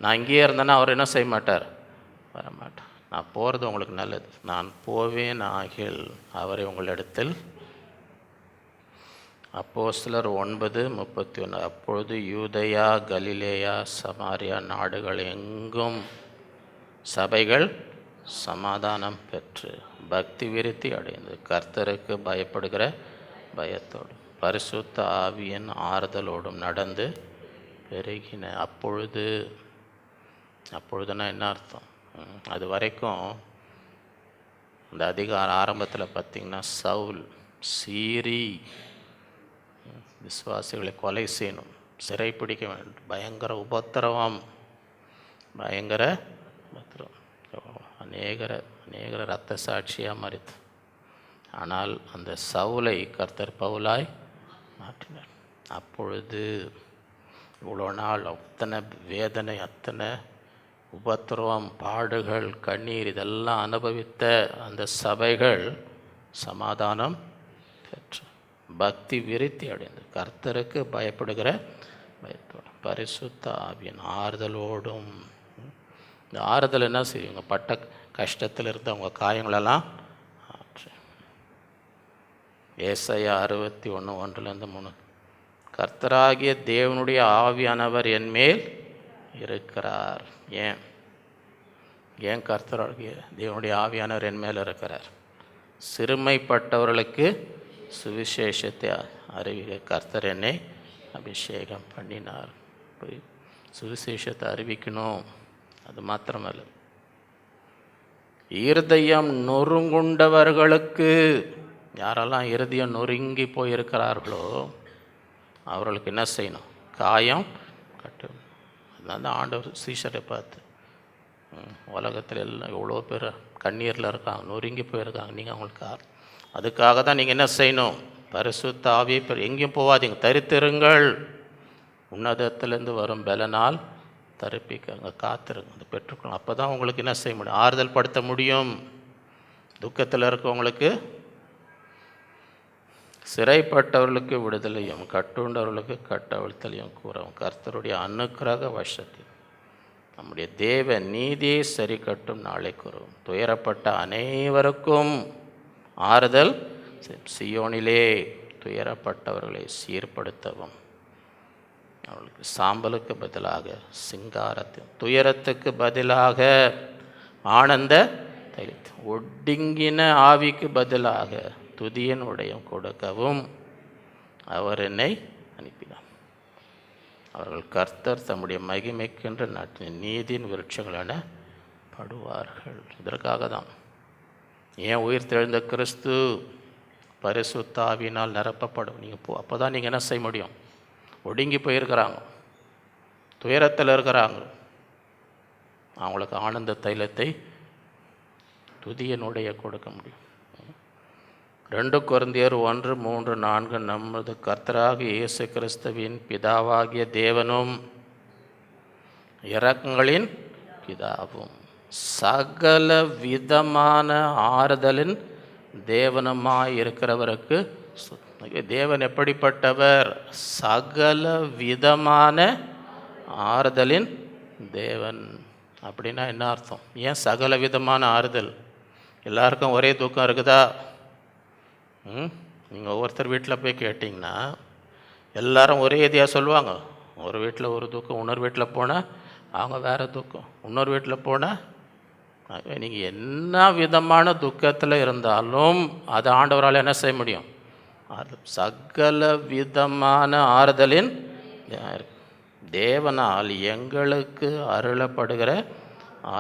நான் இங்கேயே இருந்தேன்னா அவர் என்ன செய்ய மாட்டார், வரமாட்டார். நான் போகிறது உங்களுக்கு நல்லது. நான் போவேன் ஆகில் அவரை உங்களிடத்தில். அப்போஸ்தலர் 9:31, அப்பொழுது யூதேயா, கலிலேயா, சமாரியா நாடுகள் எங்கும் சபைகள் சமாதானம் பெற்று பக்தி விருத்தி அடைந்து கர்த்தருக்கு பயப்படுகிற பயத்தோடு பரிசுத்த ஆவியின் ஆறுதலோடும் நடந்து பெருகின. அப்பொழுதுனா என்ன அர்த்தம்? அது வரைக்கும் இந்த அதிகார ஆரம்பத்தில் பார்த்திங்கன்னா சவுல் சீறி விசுவாசிகளை கொலை செய்யணும், சிறைப்பிடிக்க வேண்டும், பயங்கர உபத்திரவம், பயங்கர உபத்திரவம், அநேகர இரத்த சாட்சியாக மறித்து. ஆனால் அந்த சவுலை கர்த்தர் பவுலாய் மாற்றினார். அப்பொழுது இவ்வளோ நாள் அத்தனை வேதனை, அத்தனை உபத்திரவம், பாடுகள், கண்ணீர் இதெல்லாம் அனுபவித்த அந்த சபைகள் சமாதானம் பெற்று பக்தி விருத்தி அடைந்து கர்த்தருக்கு பயப்படுகிற பயத்தோடு பரிசுத்த ஆவியின் ஆறுதலோடும். இந்த ஆறுதல் என்ன செய்யுங்க, பட்ட கஷ்டத்தில் இருந்து அவங்க காயங்களெல்லாம் ஆற்று. ஏசாயா 61:1-3, கர்த்தராகிய தேவனுடைய ஆவியானவர் என்மேல் இருக்கிறார். ஏன் கர்த்தராகிய தேவனுடைய ஆவியானவர் என்மேல் இருக்கிறார்? சிறுமைப்பட்டவர்களுக்கு சுவிசேஷத்தை அறிவிக்க கர்த்தர் என்னை அபிஷேகம் பண்ணினார். போய் சுவிசேஷத்தை அறிவிக்கணும். அது மாத்திரமல்ல, இருதயம் நொறுங்குண்டவர்களுக்கு, யாரெல்லாம் இருதயம் நொறுங்கி போயிருக்கிறார்களோ அவர்களுக்கு என்ன செய்யணும்? காயம் கட்டும். அதனால தான் ஆண்டவர் சீஷரை பார்த்து, உலகத்தில் எல்லாம் எவ்வளோ பேர் கண்ணீரில் இருக்காங்க, நொறுங்கி போயிருக்காங்க, நீங்கள் அவங்களுக்கு அதுக்காக தான் நீங்கள் என்ன செய்யணும்? பரிசுத்த ஆவியை எங்கேயும் போகாதீங்க, தரித்திருங்கள், உன்னதத்திலேருந்து வரும் பலனால் தரிப்பிக்கங்க, காத்திருங்க, அதை பெற்றுக்கணும். அப்போ தான் உங்களுக்கு என்ன செய்ய முடியும்? ஆறுதல் படுத்த முடியும். துக்கத்தில் இருக்கவங்களுக்கு, சிறைப்பட்டவர்களுக்கு விடுதலையும், கட்டுண்டவர்களுக்கு கட்டவிழ்த்தலையும் கூறவும், கர்த்தருடைய அனுக்கிரக வசத்தில் நம்முடைய தேவ நீதியை சரி கட்டும் நாளை கூறவும், துயரப்பட்ட அனைவருக்கும் ஆறுதல், சியோனிலே துயரப்பட்டவர்களை சீர்படுத்தவும், அவர்களுக்கு சாம்பலுக்கு பதிலாக சிங்காரத்தின், துயரத்துக்கு பதிலாக ஆனந்த தைலத்தை, ஒடுங்கின ஆவிக்கு பதிலாக துதியின் உடையம் கொடுக்கவும் அவர் என்னை அனுப்பினார். அவர்கள் கர்த்தர் தம்முடைய மகிமைக்கென்று நாட்டின நீதியின் விருட்சங்களென படுவார்கள். இதற்காக தான் ஏன் உயிர் தெழுந்த கிறிஸ்து பரிசுத்த ஆவியினால் நிரப்பப்படும். நீங்கள் அப்போ தான் நீங்கள் என்ன செய்ய முடியும்? ஒடுங்கி போயிருக்கிறாங்க, துயரத்தில் இருக்கிறாங்க, அவங்களுக்கு ஆனந்த தைலத்தை துதியினுடைய கொடுக்க முடியும். 2 கொரிந்தியர் 1:3-4 நமது கர்த்தராகிய இயேசு கிறிஸ்துவின் பிதாவாகிய தேவனும் இரக்கங்களின் பிதாவும் சகல விதமான ஆறுதலின் தேவனுமாய் இருக்கிறவருக்கு, தேவன் எப்படிப்பட்டவர்? சகல விதமான ஆறுதலின் தேவன். அப்படின்னா என்ன அர்த்தம்? ஏன் சகல விதமான ஆறுதல்? எல்லாருக்கும் ஒரே துக்கம் இருக்குதா? நீங்கள் ஒவ்வொருத்தர் வீட்டில் போய் கேட்டிங்கன்னா எல்லாரும் ஒரே இதையாக சொல்லுவாங்க. ஒரு வீட்டில் ஒரு துக்கம், இன்னொரு வீட்டில் போனால் அவங்க வேறு துக்கம், இன்னொரு வீட்டில் போனால். நீங்கள் என்ன விதமான துக்கத்தில் இருந்தாலும் அது ஆண்டவரால் என்ன செய்ய முடியும்? சகல விதமான ஆறுதலின் தேவனால் எங்களுக்கு அருளப்படுகிற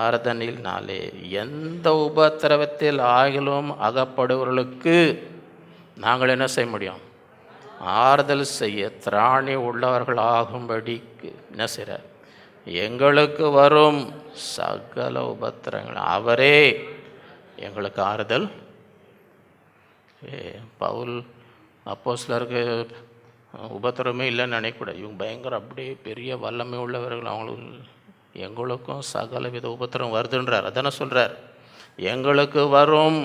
ஆறுதலினாலே எந்த உபத்திரவத்தில் ஆகிலும் அகப்படுவர்களுக்கு நாங்கள் என்ன செய்ய முடியும்? ஆறுதல் செய்ய திராணி உள்ளவர்கள் ஆகும்படிக்கு என்ன செய்கிறார்? எங்களுக்கு வரும் சகல உபத்திரங்கள் அவரே எங்களுக்கு ஆறுதல். பவுல் அப்போஸ்தலருக்கு உபத்திரமே இல்லைன்னு நினைக்கூடாது. இவங்க பயங்கர அப்படியே பெரிய வல்லமை உள்ளவர்கள், அவங்களுக்கு எங்களுக்கும் சகல வித உபத்திரம் வருதுன்றார். அதானே சொல்கிறார், எங்களுக்கு வரும்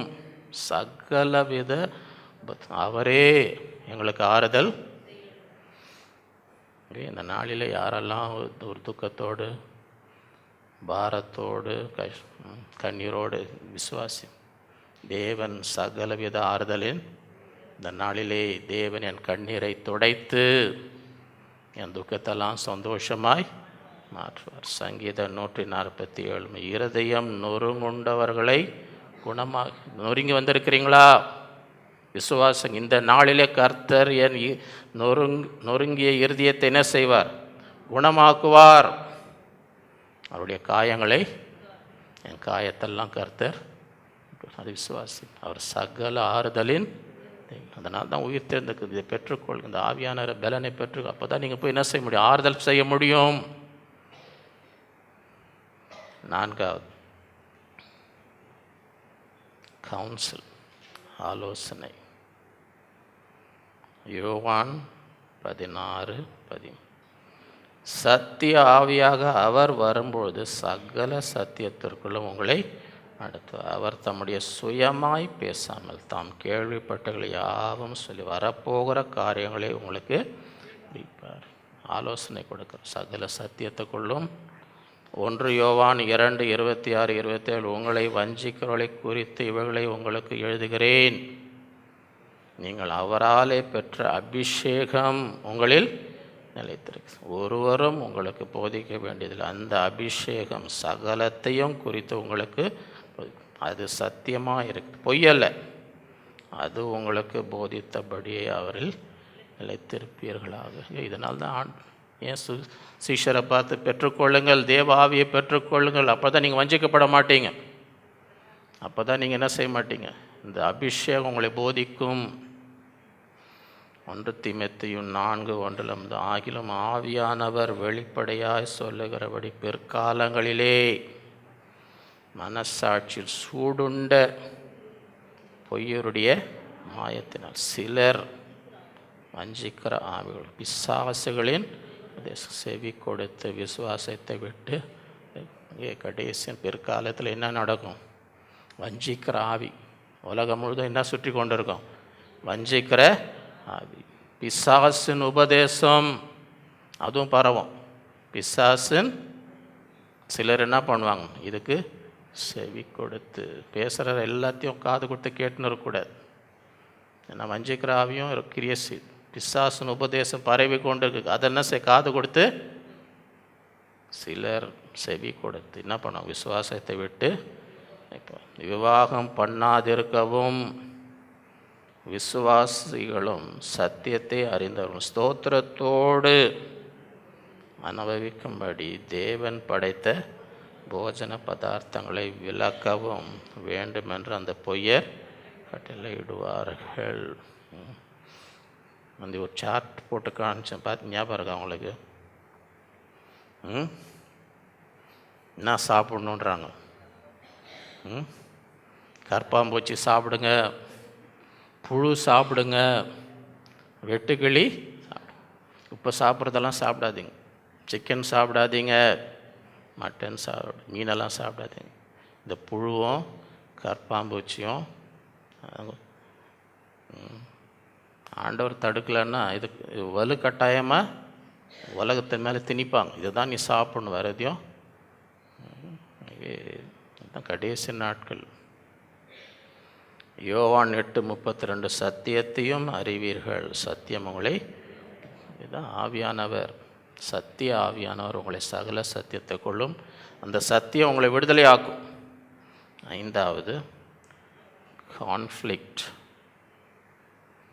சகல வித அவரே எங்களுக்கு ஆறுதல். இந்த நாளில் யாரெல்லாம் ஒரு துக்கத்தோடு, பாரத்தோடு, கண்ணீரோடு விசுவாசி, தேவன் சகலவித ஆறுதலின் இந்த நாளிலே தேவன் என் கண்ணீரை துடைத்து என் துக்கத்தெல்லாம் சந்தோஷமாய் மாற்றுவார். சங்கீதம் 147. இருதயம் நொறுங்குண்டவர்களை குணமாக. நொறுங்கி வந்திருக்கிறீங்களா? விசுவாசம். இந்த நாளிலே கர்த்தர் என் நொறுங்கிய இருதயத்தை என்ன செய்வார்? குணமாக்குவார். அவருடைய காயங்களை, என் காயத்தெல்லாம் கர்த்தர், அது விசுவாசி. அவர் சகல ஆறுதலின். அதனால் தான் உயிர் தேர்ந்தது. இதை பெற்றுக்கொள், இந்த ஆவியான பலனை பெற்று, அப்போ தான் நீங்கள் போய் என்ன செய்ய முடியும்? ஆறுதல் செய்ய முடியும். 4வது கவுன்சில், ஆலோசனை. யோவான் 16:10. சத்திய ஆவியாக அவர் வரும்பொழுது சகல சத்தியத்திற்குள்ளும் உங்களை நடத்துவார். அவர் தம்முடைய சுயமாய் பேசாமல் தாம் கேள்விப்பட்டகளை யாவும் சொல்லி வரப்போகிற காரியங்களை உங்களுக்கு அறிவிப்பார். ஆலோசனை கொடுக்கிறார் சகல சத்தியத்துக்குள்ளும். 1 யோவான் 2:26-27. உங்களை வஞ்சிக்கிறவர்களை குறித்து இவைகளை உங்களுக்கு எழுதுகிறேன். நீங்கள் அவராலே பெற்ற அபிஷேகம் உங்களில் நிலைத்திருக்கு. ஒருவரும் உங்களுக்கு போதிக்க வேண்டியதில்லை. அந்த அபிஷேகம் சகலத்தையும் குறித்து உங்களுக்கு, அது சத்தியமாக இருக்கு, பொய்யல்ல. அது உங்களுக்கு போதித்தபடியே அவரில் நிலைத்திருப்பீர்களாக. இதனால் தான் ஏன் சீஷரை பார்த்து பெற்றுக்கொள்ளுங்கள், தேவ ஆவியை பெற்றுக்கொள்ளுங்கள். அப்போ தான் நீங்கள் வஞ்சிக்கப்பட மாட்டீங்க. அப்போ தான் நீங்கள் என்ன செய்ய மாட்டீங்க? இந்த அபிஷேகம் உங்களை போதிக்கும். 1 தீமோத்தேயு 4:1 ஆகிலும் ஆவியானவர் வெளிப்படையாய் சொல்லுகிறபடி பிற்காலங்களிலே மனசாட்சியில் சூடுண்ட பொய்யருடைய மாயத்தினால் சிலர் வஞ்சிக்கிற ஆவிகள் பிசாசுகளின் செவி கொடுத்து விசுவாசத்தை விட்டு கடைசி பிற்காலத்தில் என்ன நடக்கும்? வஞ்சிக்கிற ஆவி உலகம் முழுதும் என்ன சுற்றி கொண்டு இருக்கும்? வஞ்சிக்கிற ஆவி. பிசாசின் உபதேசம் அதுவும் பரவும். பிசாசின் சிலர் என்ன பண்ணுவாங்க? இதுக்கு செவி கொடுத்து பேசுகிற எல்லாத்தையும் காது கொடுத்து கேட்டுன்னு இருக்கக்கூடாது. ஏன்னா வஞ்சிக்கிற ஆவியும் கிரியசி பிசாசின் உபதேசம் பரவி கொண்டு இருக்கு. அதெல்லாம் காது கொடுத்து சிலர் செவி கொடுத்து என்ன பண்ணுவாங்க? விசுவாசத்தை விட்டு இப்போ விவாகம் பண்ணாதிருக்கவும் விசுவாசிகளும் சத்தியத்தை அறிந்தவர்களும் ஸ்தோத்திரத்தோடு அனுபவிக்கும்படி தேவன் படைத்த போஜன பதார்த்தங்களை விலக்கவும் வேண்டுமென்று அந்த பொய்யர் கட்டளையிடுவார்கள். அந்த ஒரு சார்ட் போட்டு காமிச்சேன், பார்த்து ஞாபகம் இருக்கா அவங்களுக்கு? என்ன சாப்பிட்ணுன்றாங்க? கற்பாம்பூச்சி சாப்பிடுங்க, புழு சாப்பிடுங்க, வெட்டுக்கிளி இப்போ சாப்பிட்றதெல்லாம் சாப்பிடாதீங்க. சிக்கன் சாப்பிடாதீங்க, மட்டன் மீனெல்லாம் சாப்பிடாதீங்க. இந்த புழுவும் கற்பாம்பூச்சியும் ஆண்டவர் தடுக்கலைன்னா இது வலுக்கட்டாயமாக உலகத்தின் மேலே திணிப்பாங்க. இதை தான் நீ சாப்பிடணும், வேறு எதையும். இதுதான் கடைசி நாட்கள். யோவான் 8:32 சத்தியத்தையும் அறிவீர்கள், சத்தியம் உங்களை, இதுதான் ஆவியானவர், சத்திய ஆவியானவர் உங்களை சகல சத்தியத்தை கொள்ளும், அந்த சத்தியம் உங்களை விடுதலை ஆக்கும். 5வது கான்ஃப்ளிக்ட்,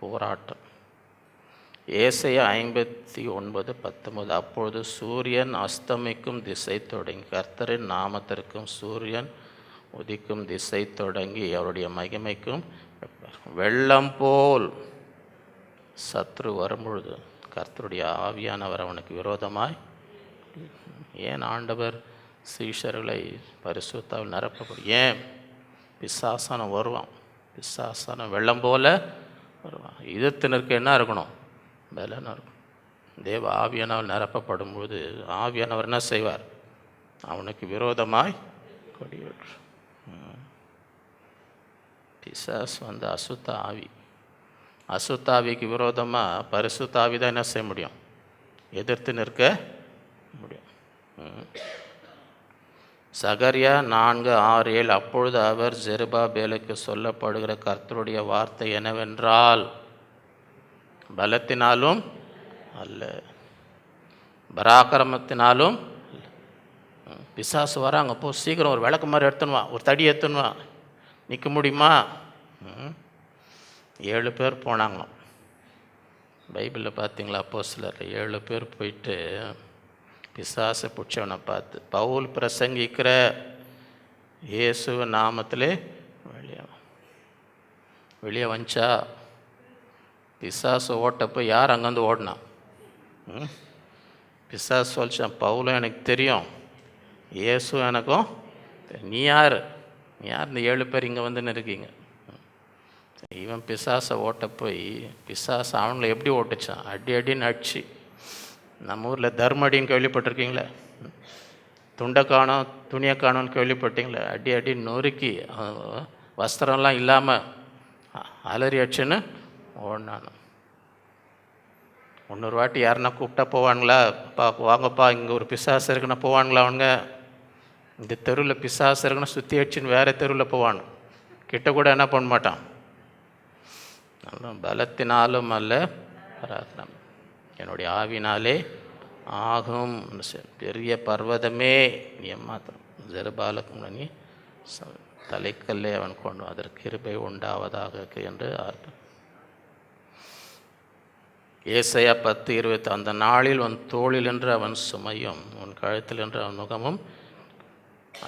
போராட்டம். ஏசாயா 59:19 அப்பொழுது சூரியன் அஸ்தமிக்கும் திசை தொடங்கி கர்த்தரின் நாமத்திற்கும் சூரியன் உதிக்கும் திசை தொடங்கி அவருடைய மகிமைக்கும் வெள்ளம் போல் சத்ரு வரும்பொழுது கர்த்தருடைய ஆவியானவர் அவனுக்கு விரோதமாய். ஏன் ஆண்டவர் சீஷர்களை பரிசுத்தாவில் நிரப்பப்படும்? ஏன்? பிசாசானம் வருவான், பிசாசானம் வெள்ளம் போல வருவான். இதத்தினருக்கு என்ன இருக்கணும்? பலன் இருக்கும். தேவ ஆவியானவர் நிரப்பப்படும் போது ஆவியானவர் என்ன செய்வார்? அவனுக்கு விரோதமாய் கொடியேற்று. பிசாஸ் அசுத்த ஆவி. அசுத்த ஆவிக்கு விரோதமாக பரிசுத்த ஆவி தான் என்ன செய்ய முடியும்? எதிர்த்து நிற்க முடியும். சகரியா 4:6-7 அப்பொழுது அவர் செருபாபேலுக்கு சொல்லப்படுகிற கர்த்தருடைய வார்த்தை என்னவென்றால் பலத்தினாலும் அல்ல, பராக்கிரமத்தினாலும். பிசாசு வராங்க, போ சீக்கிரம் ஒரு விளக்கு மாதிரி எடுத்துனுவா, ஒரு தடி எடுத்துனுவா, நிற்க முடியுமா? 7 பேர் போனாங்களாம். பைபிளில் பார்த்தீங்களா? அப்போஸ்தலர் 7 பேர் போயிட்டு பிசாசை பிடிச்சவனை பார்த்து பவுல் பிரசங்கிக்கிற இயேசு நாமத்திலே வெளியே வந்துச்சா பிசாசு ஓட்டப்போ யார் அங்கேருந்து ஓடினான்? பிசாசு சொல்லிச்சான், பவுலும் எனக்கு தெரியும், இயேசு எனக்கும். நீ யார்? இந்த 7 பேர் இங்கே வந்துன்னு இருக்கீங்க? இவன் பிசாசை ஓட்ட போய் பிசாசு அவங்கள எப்படி ஓட்டுச்சான்? அடின்னு அடிச்சு. நம்ம ஊரில் தர்மடின்னு கேள்விப்பட்டிருக்கீங்களே, துண்டை காணும் துணியை காணும்னு கேள்விப்பட்டீங்களே, அடி நொறுக்கி வஸ்திரம்லாம் இல்லாமல் அலறி அடிச்சுன்னு ஓடினான். இன்னொரு வாட்டி யாருன்னா கூப்பிட்டா போவானுங்களா? வாங்கப்பா இங்கே ஒரு பிசாசு இருக்குன்னா போவானுங்களா? அவங்க இந்த தெருவில் பிசாசு இருக்குன்னா சுற்றி அடிச்சுன்னு வேறு தெருவில் போவான், கிட்ட கூட என்ன பண்ண மாட்டான். பலத்தினாலும் அல்ல பராக்கிரமம் என்னுடைய ஆவினாலே ஆகும். பெரிய பர்வதமே நீ ஏமாத்திரம் ஜெருபாலுக்கு நீ தலைக்கல்லே அவன் கொண்டு அதற்கு கிருபை உண்டாவதாக என்று அர்த்தம். ஏசாயா 10:20 அந்த நாளில் உன் தோளில் என்று அவன் சுமையும் உன் கழுத்தில் என்று அவன் நுகமும்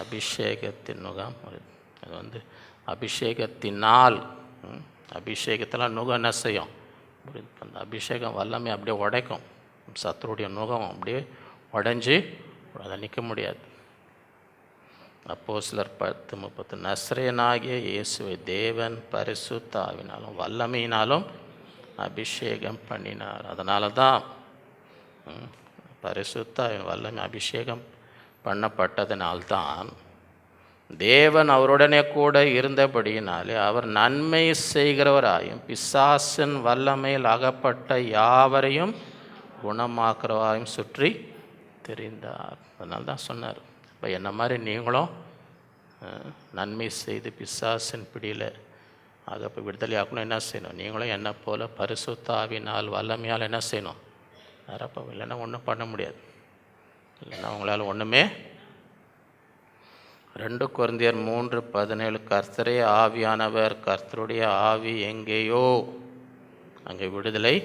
அபிஷேகத்தின் நுகம். அது அபிஷேகத்தினால், அபிஷேகத்தில் நுகம் என்ன செய்யும்? அந்த அபிஷேகம் வல்லமை அப்படியே உடைக்கும். சத்துருடைய நுகம் அப்படியே உடைஞ்சி அதை நிற்க முடியாது. அப்போஸ்தலர் 10:30 நசரேயனாகிய இயேசுவை தேவன் பரிசுத்த ஆவினாலும் வல்லமையினாலும் அபிஷேகம் பண்ணினார். அதனால தான் பரிசுத்த வல்லமை அபிஷேகம் பண்ணப்பட்டதினால்தான் தேவன் அவருடனே கூட இருந்தபடியினாலே அவர் நன்மை செய்கிறவராயும் பிசாசின் வல்லமையில் அகப்பட்ட யாவரையும் குணமாக்குறவராயும் சுற்றி தெரிந்தார். அதனால தான் சொன்னார், இப்போ என்ன மாதிரி நீங்களும் நன்மை செய்து பிசாசின் பிடியில் இப்போ விடுதலை ஆக்கணும். என்ன செய்யணும்? நீங்களும் என்ன போல் பரிசுத்த ஆவியினால் வல்லமையால் என்ன செய்யணும்? நிரப்ப. இல்லைன்னா ஒன்றும் பண்ண முடியாது. இல்லைன்னா உங்களால் ஒன்றுமே. 2 கொரிந்தியர் 3:17 கர்த்தரே ஆவியானவர், கர்த்தருடைய ஆவி எங்கேயோ அங்கே விடுதலை.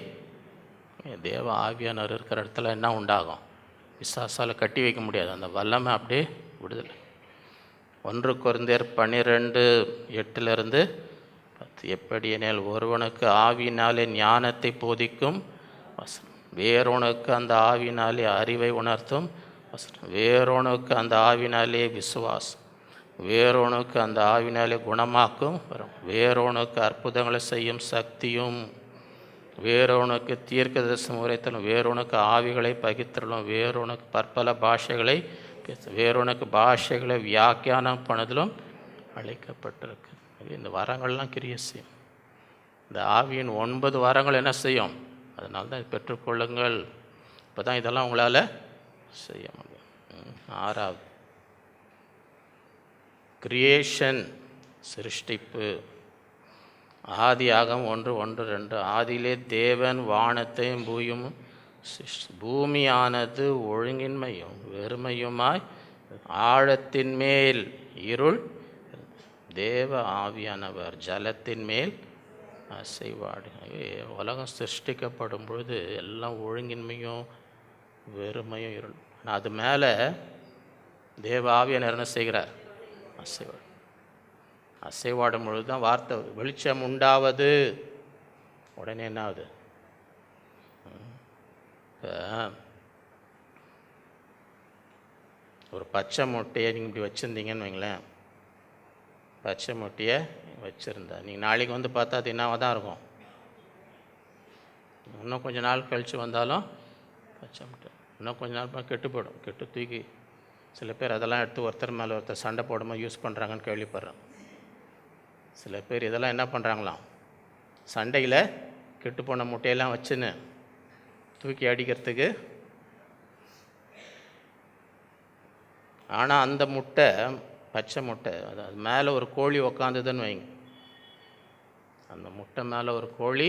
தேவ ஆவியானவர் இருக்கிற இடத்துல என்ன உண்டாகும்? பிசாசால் கட்டி வைக்க முடியாது. அந்த வல்லமை அப்படியே விடுதலை. 1 கொரிந்தியர் 12:8 எப்படியெனில் ஒருவனுக்கு ஆவியினாலே ஞானத்தை போதிக்கும் வசனம், வேறொனுக்கு அந்த ஆவியினாலே அறிவை உணர்த்தும் வசனம், வேறொனுக்கு அந்த ஆவினாலே விசுவாசம், வேறொனுக்கு அந்த ஆவினாலே குணமாக்கும் வரும், வேறொனுக்கு அற்புதங்களை செய்யும் சக்தியும், வேறொனுக்கு தீர்க்க தரிசனம் உரைத்தலும், வேறொனுக்கு ஆவிகளை பகிர்த்தலும், வேறொனுக்கு பற்பல பாஷைகளை வேறொனுக்கு பாஷைகளை வியாக்கியானம் பண்ணதிலும் அழைக்கப்பட்டிருக்கு. இந்த வரங்கள்லாம் கிரியை செய்யும். இந்த ஆவியின் 9 வரங்கள் என்ன செய்யும்? அதனால தான் பெற்றுக்கொள்ளுங்கள். இப்போ தான் இதெல்லாம் உங்களால் செய்ய முடியும். 6வது கிரியேஷன், சிருஷ்டிப்பு. ஆதியாகமம் 1:1-2 ஆதியிலே தேவன் வானத்தையும் பூமியானது ஒழுங்கின்மையும் வெறுமையுமாய் ஆழத்தின் மேல் இருள், தேவ ஆவியானவர் ஜலத்தின் மேல் அசைவாடு. உலகம் சிருஷ்டிக்கப்படும் பொழுது எல்லாம் ஒழுங்கின்மையும் வெறுமையும் இருள். ஆனால் அது மேலே தேவ ஆவியானவர் என்ன செய்கிறார்? அசைவாடு. அசைவாடும் பொழுது தான் வார்த்தை வெளிச்சம் உண்டாவது. உடனே என்ன ஆகுது? ஒரு பச்சை முட்டையை நீங்கள் இப்படி வச்சுருந்தீங்கன்னு வைங்களேன், பச்சை முட்டையை வச்சுருந்தா நீங்கள் நாளைக்கு வந்து பார்த்தா அது என்னவாக தான் இருக்கும். இன்னும் கொஞ்சம் நாள் கழித்து வந்தாலும் பச்சை முட்டை இன்னும் கொஞ்ச நாள் கெட்டு போயிடும். கெட்டு தூக்கி சில பேர் அதெல்லாம் எடுத்து ஒருத்தர் மேலே ஒருத்தர் சண்டை போடும்போது யூஸ் பண்ணுறாங்கன்னு கேள்விப்படுறேன். சில பேர் இதெல்லாம் என்ன பண்ணுறாங்களாம், சண்டையில் கெட்டு போன முட்டையெல்லாம் வச்சுன்னு தூக்கி அடிக்கிறதுக்கு. ஆனால் அந்த முட்டை பச்சை முட்டை, அது மேலே ஒரு கோழி உக்காந்துதுன்னு வைங்க, அந்த முட்டை மேலே ஒரு கோழி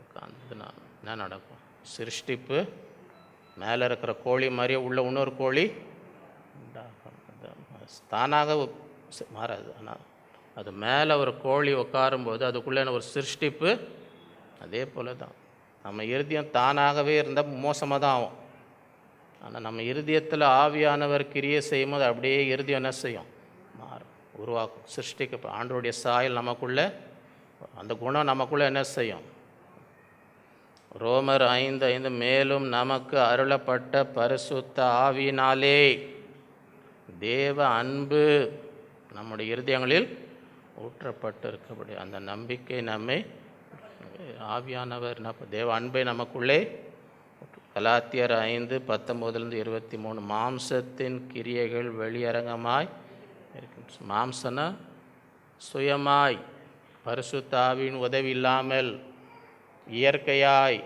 உட்காந்துதுன்னா என்ன நடக்கும்? சிருஷ்டிப்பு. மேலே இருக்கிற கோழி மாதிரியே உள்ள இன்னொரு கோழி தானாக மாறாது. ஆனால் அது மேலே ஒரு கோழி உட்காரும்போது அதுக்குள்ளே ஒரு சிருஷ்டிப்பு. அதே போல் தான் நம்ம இருதயம் தானாகவே இருந்தால் மோசமாக தான் ஆகும். ஆனால் நம்ம இருதயத்தில் ஆவியானவர் கிரியை செய்யும் போது அப்படியே இருதயம் என்ன செய்யும்? மாறும், உருவாக்கும், சிருஷ்டிக்க. ஆண்டவருடைய சாயல் நமக்குள்ளே, அந்த குணம் நமக்குள்ளே என்ன செய்யும்? ரோமர் 5:5 மேலும் நமக்கு அருளப்பட்ட பரிசுத்த ஆவியினாலே தேவ அன்பு நம்முடைய இருதயங்களில் ஊற்றப்பட்டிருக்கபடி அந்த நம்பிக்கை நம்மை ஆவியானவர் தேவ அன்பை நமக்குள்ளே. கலாத்தியர் 5:19-23 மாம்சத்தின் கிரியைகள் வெளியரங்கமாய் இருக்கின்றன. மாம்சன சுயமாய் பரிசுத்த ஆவியின் உதவி இல்லாமல் இயற்கையாய்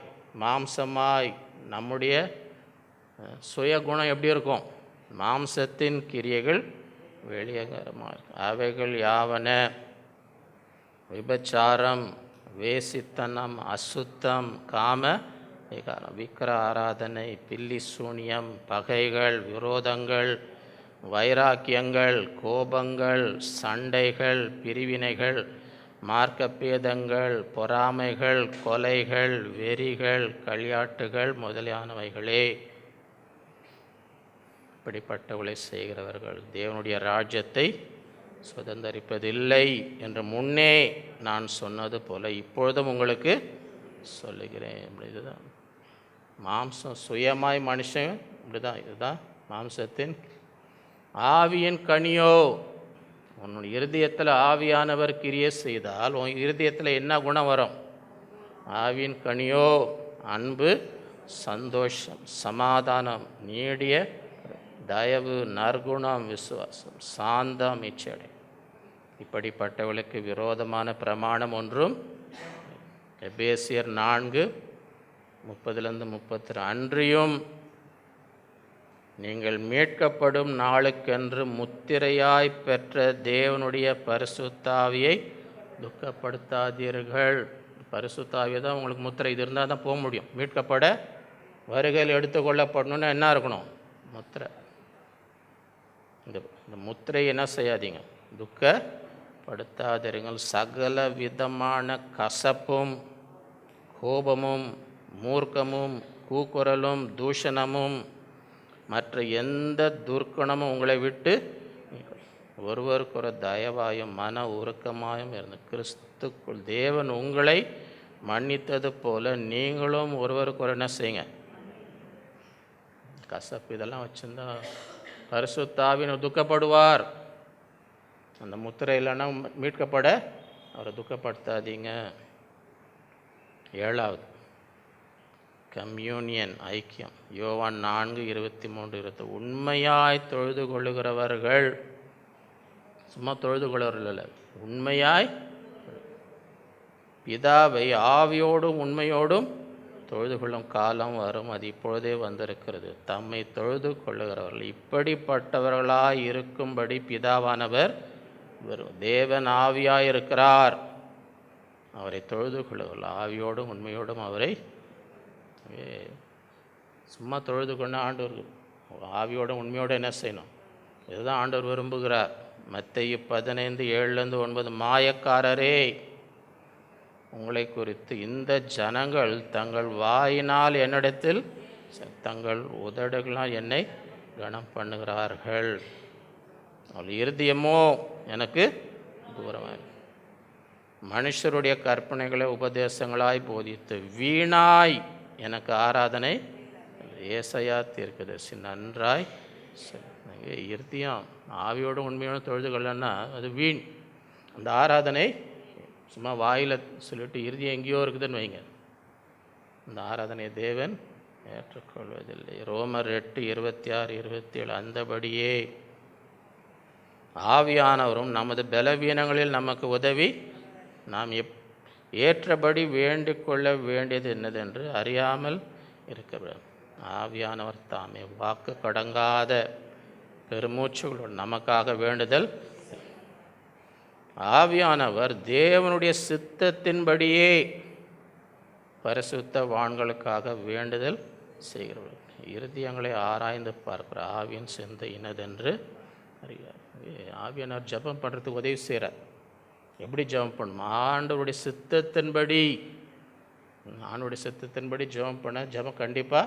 மாம்சமாய் நம்முடைய சுய குணம் எப்படி இருக்கும்? மாம்சத்தின் கிரியைகள் வெளியரங்கமாய். அவைகள் யாவன? விபச்சாரம், வேசித்தனம், அசுத்தம், காம விகாரம், விக்கிர ஆராதனை, பில்லி சூனியம், பகைகள், விரோதங்கள், வைராக்கியங்கள், கோபங்கள், சண்டைகள், பிரிவினைகள், மார்க்கப்பேதங்கள், பொறாமைகள், கொலைகள், வெறிகள், களியாட்டுகள் முதலியானவைகளே. இப்படிப்பட்டவளை செய்கிறவர்கள் தேவனுடைய ராஜ்யத்தை சுதந்தரிப்பதில்லை என்று முன்னே நான் சொன்னது போல இப்பொழுதும் உங்களுக்கு சொல்லுகிறேன். இப்படி இதுதான் மாம்சம் சுயமாய் மனுஷன் இப்படிதான், இதுதான் மாம்சத்தின். ஆவியின் கனியோ, உன்னுடைய இருதயத்தில் ஆவியானவர் கிரியை செய்தால் உன் இருதயத்தில் என்ன குணம் வரும்? ஆவியின் கனியோ அன்பு, சந்தோஷம், சமாதானம், நீடிய தயவு, நற்குணம், விசுவாசம், சாந்தம், இச்சை. இப்படிப்பட்டவர்களுக்கு விரோதமான பிரமாணம் ஒன்றும். எபேசியர் 4:30-32. அன்றியும் நீங்கள் மீட்கப்படும் நாளுக்கென்று முத்திரையாய் பெற்ற தேவனுடைய பரிசுத்தாவியை துக்கப்படுத்தாதீர்கள். பரிசுத்தாவியை தான் உங்களுக்கு முத்திரை. இது இருந்தால் தான் போக முடியும். மீட்கப்பட வருகையில் எடுத்துக்கொள்ளப்படணும்னா என்ன இருக்கணும்? முத்திரை. இந்த முத்திரை என்ன செய்யாதீங்க? துக்கப்படுத்தாதீர்கள். சகல விதமான கசப்பும், கோபமும், மூர்க்கமும், கூக்குரலும், தூஷணமும், மற்ற எந்த துர்க்குணமும் உங்களை விட்டு ஒருவருக்கு ஒரு தயவாயும் மன உருக்கமாயும் இருந்து கிறிஸ்துக்குள் தேவன் உங்களை மன்னித்தது போல நீங்களும் ஒருவருக்கு ஒரு என்ன செய்யுங்க? கசப்பு இதெல்லாம் வச்சுருந்தா பரிசுத்தாவின் துக்கப்படுவார். அந்த முத்திரை இல்லைன்னா மீட்கப்பட அவரை துக்கப்படுத்தாதீங்க. 7வது கம்யூனியன், ஐக்கியம். யோவான் 4:23-20. உண்மையாய் தொழுது கொள்ளுகிறவர்கள், சும்மா தொழுது கொள்ளுகிறவர்கள் இல்லை, உண்மையாய் பிதாவை ஆவியோடும் உண்மையோடும் தொழுது கொள்ளும் காலம் வரும், அது இப்பொழுதே வந்திருக்கிறது. தம்மை தொழுது கொள்ளுகிறவர்கள் இப்படிப்பட்டவர்களாய் இருக்கும்படி பிதாவானவர் வரும். தேவன் ஆவியாய் இருக்கிறார். அவரை தொழுது கொள்ளுகிறவர்கள் ஆவியோடும் உண்மையோடும் அவரை. சும்மா தொழுது கொண்டு ஆண்டவர் ஆவியோடும் உண்மையோடு என்ன செய்யணும்? இதுதான் ஆண்டவர் விரும்புகிறார். மத்தேயு 15:7-9. மாயக்காரரே, உங்களை குறித்து இந்த ஜனங்கள் தங்கள் வாயினால் என்னிடத்தில் தங்கள் உதடுகளால் என்னை கனம் பண்ணுகிறார்கள், அவள் இருதயமோ எனக்கு தூரமாக மனுஷருடைய கற்பனைகளை உபதேசங்களாய் போதித்து வீணாய் எனக்கு ஆராதனை. ஏசாயா தீர்க்கதரிசி நன்றாய் இருதயம் ஆவியோடு உண்மையோடு தொழுது கொள்ளன்னா அது வீண். அந்த ஆராதனை சும்மா வாயில் சொல்லிட்டு இறுதியம் எங்கேயோ இருக்குதுன்னு வைங்க, அந்த ஆராதனை தேவன் ஏற்றுக்கொள்வதில்லை. ரோமர் 8:26-27. அந்தபடியே ஆவியானவரும் நமது பலவீனங்களில் நமக்கு உதவி நாம் ஏற்றபடி வேண்டிக் கொள்ள வேண்டியது என்னதென்று அறியாமல் இருக்கிறார். ஆவியானவர் தாமே வாக்கு கடங்காத பெருமூச்சுகளோடு நமக்காக வேண்டுதல். ஆவியானவர் தேவனுடைய சித்தத்தின்படியே பரிசுத்த வான்களுக்காக வேண்டுதல் செய்கிறவர். இருதயங்களை ஆராய்ந்து பார்க்கிற ஆவியின் சிந்தை இனதென்று அறிகிறார். ஆவியானவர் ஜெபம் பண்ணுறதுக்கு உதவி செய்கிறார். எப்படி ஜெபம் பண்ணணும்? ஆண்டவருடைய சித்தத்தின்படி. ஆண்டவருடைய சித்தத்தின்படி ஜெபம் பண்ண ஜெபம் கண்டிப்பாக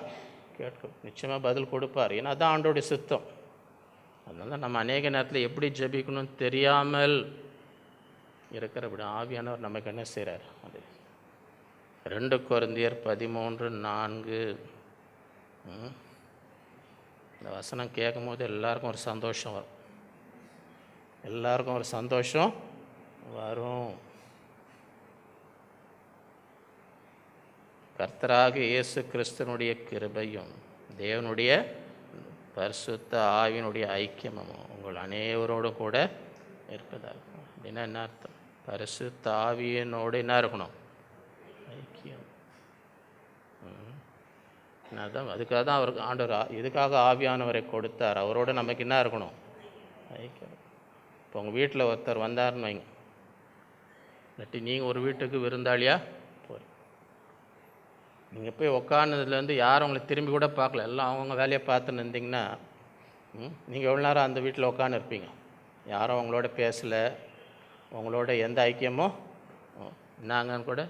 கேட்கும், நிச்சயமாக பதில் கொடுப்பார். ஏன்னா அதுதான் ஆண்டவருடைய சித்தம். அதனால நம்ம அநேக நேரத்தில் எப்படி ஜெபிக்கணும்னு தெரியாமல் இருக்கிறபடி ஆவியானவர் நமக்கு என்ன செய்கிறார்? அது 2 கொரிந்தியர் 13:4. இந்த வசனம் கேட்கும் போது எல்லாருக்கும் ஒரு சந்தோஷம் வரும். எல்லாருக்கும் ஒரு சந்தோஷம் வரும். கர்த்தராகிய இயேசு கிறிஸ்துவனுடைய கிருபையும் தேவனுடைய பரிசுத்த ஆவியினுடைய ஐக்கியமும் உங்கள் அனைவரோடும் கூட இருப்பதாக. அப்படின்னா என்ன அர்த்தம்? பரிசுத்த ஆவியினோடு என்ன இருக்கணும்? ஐக்கியம். என்னதான்? அதுக்காக தான் அவருக்கு ஆண்டவர் இதுக்காக ஆவியானவரை கொடுத்தார். அவரோட நமக்கு என்ன இருக்கணும்? ஐக்கியம். இப்போ உங்கள் வீட்டில் ஒருத்தர் வந்தார்னு வைங்க, இல்லாட்டி நீங்கள் ஒரு வீட்டுக்கு விருந்தாளியாக போகிறீங்க. நீங்கள் போய் உக்காந்ததுலேருந்து யாரும் உங்களை திரும்பி கூட பார்க்கல, எல்லாம் அவங்கவுங்க வேலையை பார்த்துன்னு இருந்தீங்கன்னா நீங்கள் எவ்வளோ நேரம் அந்த வீட்டில் உட்காந்து இருப்பீங்க? யாரும் அவங்களோட பேசலை, உங்களோட எந்த ஐக்கியமோ என்னாங்கன்னு கூட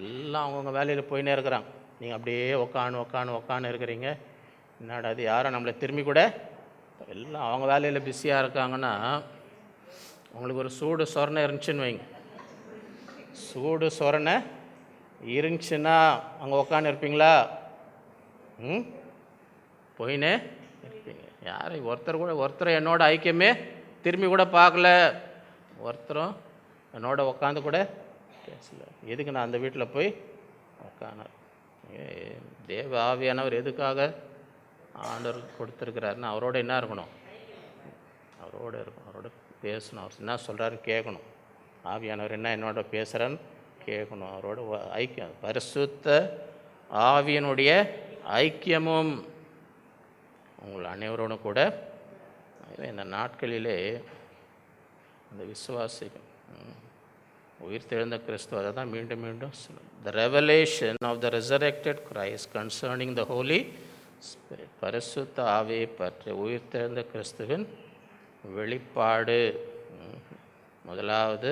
எல்லாம் அவங்கவுங்க வேலையில் போயினே இருக்கிறாங்க. நீங்கள் அப்படியே உக்காந்து இருக்கிறீங்க. என்னடா அது, யாரும் நம்மளை திரும்பி கூட எல்லாம் அவங்க வேலையில் பிஸியாக இருக்காங்கன்னா உங்களுக்கு ஒரு சூடு சொரணை இருந்துச்சுன்னு வைங்க. சூடு சொரணை இருந்துச்சுன்னா அங்கே உக்காந்து இருப்பீங்களா? போயினே இருப்பீங்க. யாரை ஒருத்தர் என்னோட ஐக்கியமே திரும்பி கூட பார்க்கல, ஒருத்தரும் என்னோட உக்காந்து கூட பேசல. எதுக்கு நான் அந்த வீட்டில் போய் உக்கான? தேவ ஆவியானவர் எதுக்காக ஆண்டவர் கொடுத்துருக்கிறாருன்னு அவரோட என்ன இருக்கணும்? அவரோட இருக்கணும், அவரோட பேசணும், அவர் என்ன சொல்கிறாருன்னு கேட்கணும். ஆவியானவர் என்ன என்னோட பேசுகிறான்னு கேட்கணும். அவரோட ஐக்கியம், பரிசுத்த ஆவியனுடைய ஐக்கியமும் உங்கள் அனைவரோடும் கூட இந்த நாட்களிலே அந்த விசுவாசிகள் உயிர் தெழுந்த கிறிஸ்துவ அதை தான் மீண்டும் மீண்டும் the revelation of the resurrected Christ concerning the Holy Spirit, பரிசுத்த ஆவியை பற்றி உயிர் தெழுந்த கிறிஸ்துவின் வெளிப்பாடு. முதலாவது